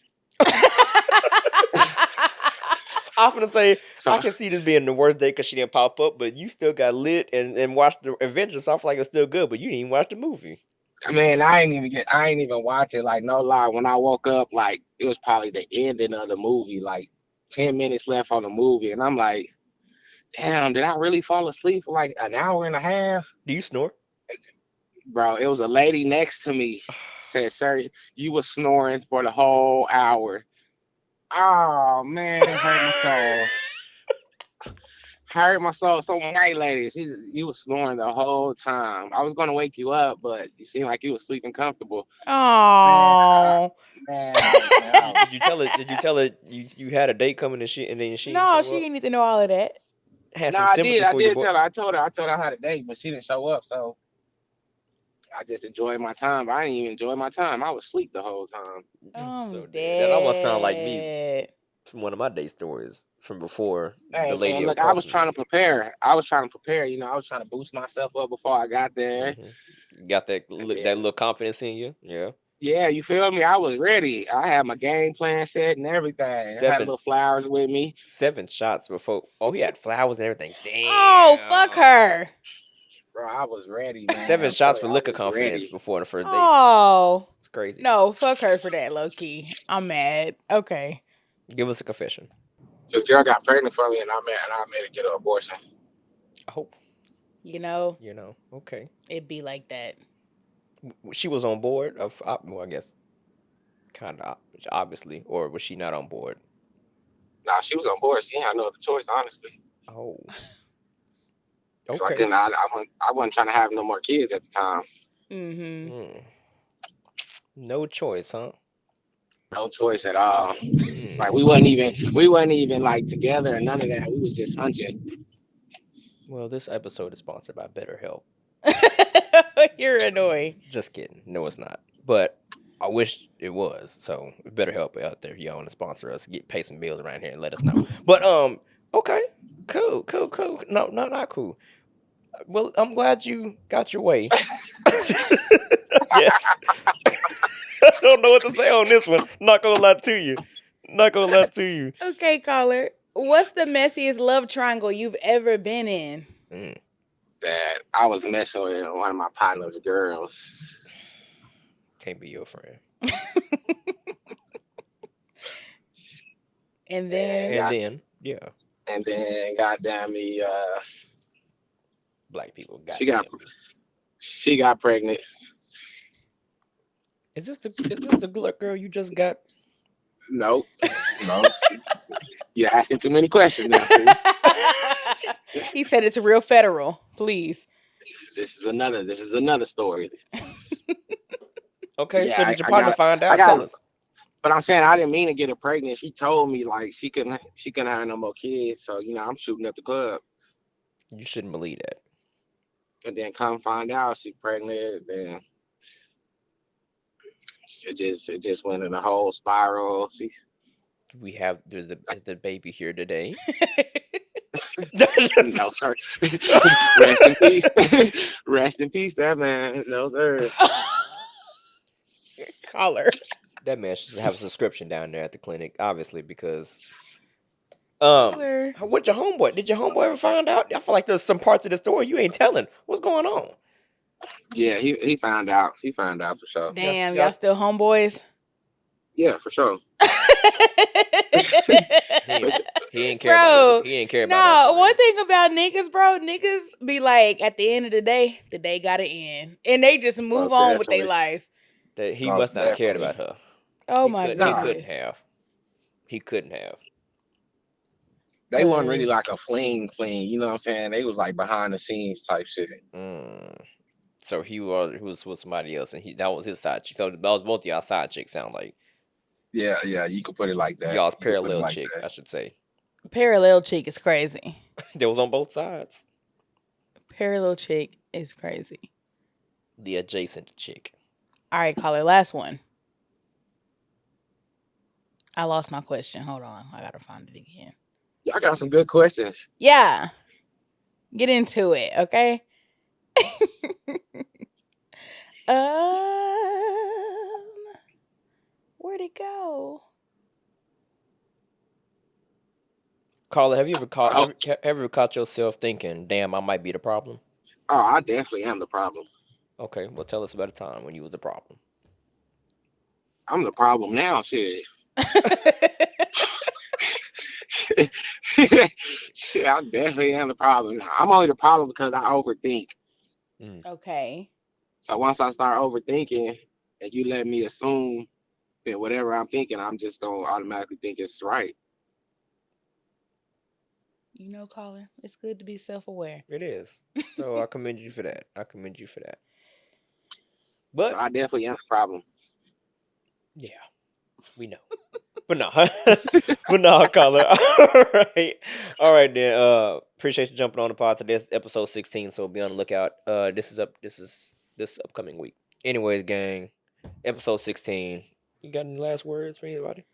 I was gonna say, So, I can see this being the worst day because she didn't pop up, but you still got lit and watched the Avengers. So I feel like it's still good, but you didn't even watch the movie. man, I ain't even watch it. Like, no lie, when I woke up, like it was probably the ending of the movie, like 10 minutes left on the movie, and I'm like, damn, did I really fall asleep for like an hour and a half? Do you snore? Bro, it was a lady next to me. Said, "Sir, you was snoring for the whole hour." Oh man, it hurt my soul. Hurt my soul. So white lady, you was snoring the whole time. I was gonna wake you up, but you seemed like you was sleeping comfortable. Oh Man, Did you tell her you had a date coming and she didn't no, show she up? didn't need to know all of that. Had no, some I sympathy did. I for your did boy. tell her. I told her I had a date, but she didn't show up. So I just enjoyed my time. But I didn't even enjoy my time. I was asleep the whole time. So that almost sounded like me from one of my date stories from before the lady. And look, I was trying to prepare. I was trying to boost myself up before I got there. Mm-hmm. Got that little confidence in you, yeah. Yeah, you feel me? I was ready. I had my game plan set and everything. I had little flowers with me. 7 shots before. Oh, he had flowers and everything. Damn. Oh, fuck her. Bro, I was ready, man. 7 shots for liquor confidence before the first date. Oh. It's crazy. No, fuck her for that, low-key. I'm mad. Okay. Give us a confession. This girl got pregnant for me and I made her get an abortion. Oh. You know, okay. It'd be like that. She was on board well, I guess kind of obviously, or was she not on board? Nah, she was on board. She had no other choice, honestly. Oh. Okay. So I wasn't trying to have no more kids at the time. Mm-hmm. No choice, huh? No choice at all. Like we wasn't even like together or none of that. We was just hunching. Well, this episode is sponsored by BetterHelp. You're annoying. Just kidding. No, it's not. But I wish it was. So BetterHelp out there, y'all want to sponsor us, pay some bills around here and let us know. But okay, cool. No, not cool. Well, I'm glad you got your way. Yes. I don't know what to say on this one. Not gonna lie to you. Okay, caller. What's the messiest love triangle you've ever been in? That I was messing with one of my partner's girls. Can't be your friend. And then goddamn me, black people. She got pregnant. Is this the girl you just got? No. You're asking too many questions now. He said it's real federal. Please. This is another story. Okay, so did your partner find out? Tell us. But I'm saying I didn't mean to get her pregnant. She told me like she couldn't have no more kids. So I'm shooting up the club. You shouldn't believe that. And then come find out she's pregnant. Then it just went in a whole spiral. Is the baby here today? No sir. Rest in peace. Rest in peace, that man. No sir. Caller. That man should have a subscription down there at the clinic, obviously, because Caller. what your homeboy? Did your homeboy ever find out? I feel like there's some parts of the story you ain't telling. What's going on? Yeah, he found out. He found out for sure. Damn, y'all still homeboys? Yeah, for sure. He ain't care about it. He ain't care about it. No, one thing about niggas, bro, niggas be like, at the end of the day gotta end. And they just move on with their life. That he must not have cared about her. Oh my God. He couldn't have. They weren't really like a fling, you know what I'm saying? They was like behind the scenes type shit. So he was with somebody else, and that was his side chick. So that was both y'all side chicks, sound like. Yeah, you could put it like that. Y'all's parallel chick, I should say. Parallel chick is crazy. That was on both sides. Parallel chick is crazy. The adjacent chick. All right, caller, last one. I lost my question. Hold on. I gotta find it again. Y'all got some good questions. Yeah. Get into it, okay? Where'd it go? Carla, have you ever caught yourself thinking, damn, I might be the problem? Oh, I definitely am the problem. Okay, well, tell us about a time when you was the problem. I'm the problem now, shit. Shit, I definitely am the problem. I'm only the problem because I overthink. Okay. So once I start overthinking and you let me assume that whatever I'm thinking, I'm just going to automatically think it's right. Caller, it's good to be self-aware. It is. So I commend you for that. But I definitely am the problem. Yeah, we know. But no. But no, caller. All right then. Appreciate you jumping on the pod today. This episode 16, so be on the lookout. This is this upcoming week. Anyways, gang, episode 16. You got any last words for anybody?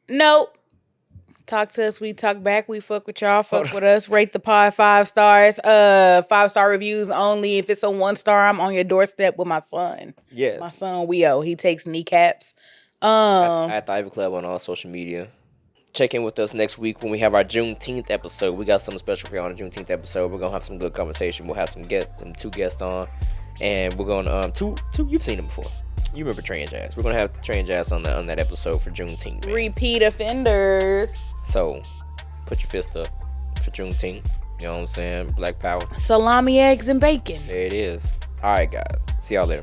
Nope. Talk to us. We talk back. We fuck with y'all. Fuck with us. Rate the pod 5 stars. 5-star reviews only. If it's a 1-star, I'm on your doorstep with my son. Yes. My son, Weo. He takes kneecaps. At the Ivy Club on all social media. Check in with us next week when we have our Juneteenth episode. We got something special for you on the Juneteenth episode. We're gonna have some good conversation. We'll have some 2 guests on, and we're gonna two. You've seen them before. You remember Trey and Jazz. We're gonna have Trey and Jazz on that episode for Juneteenth. Man. Repeat offenders. So put your fist up for Juneteenth. You know what I'm saying? Black power. Salami, eggs, and bacon. There it is. All right, guys. See y'all later.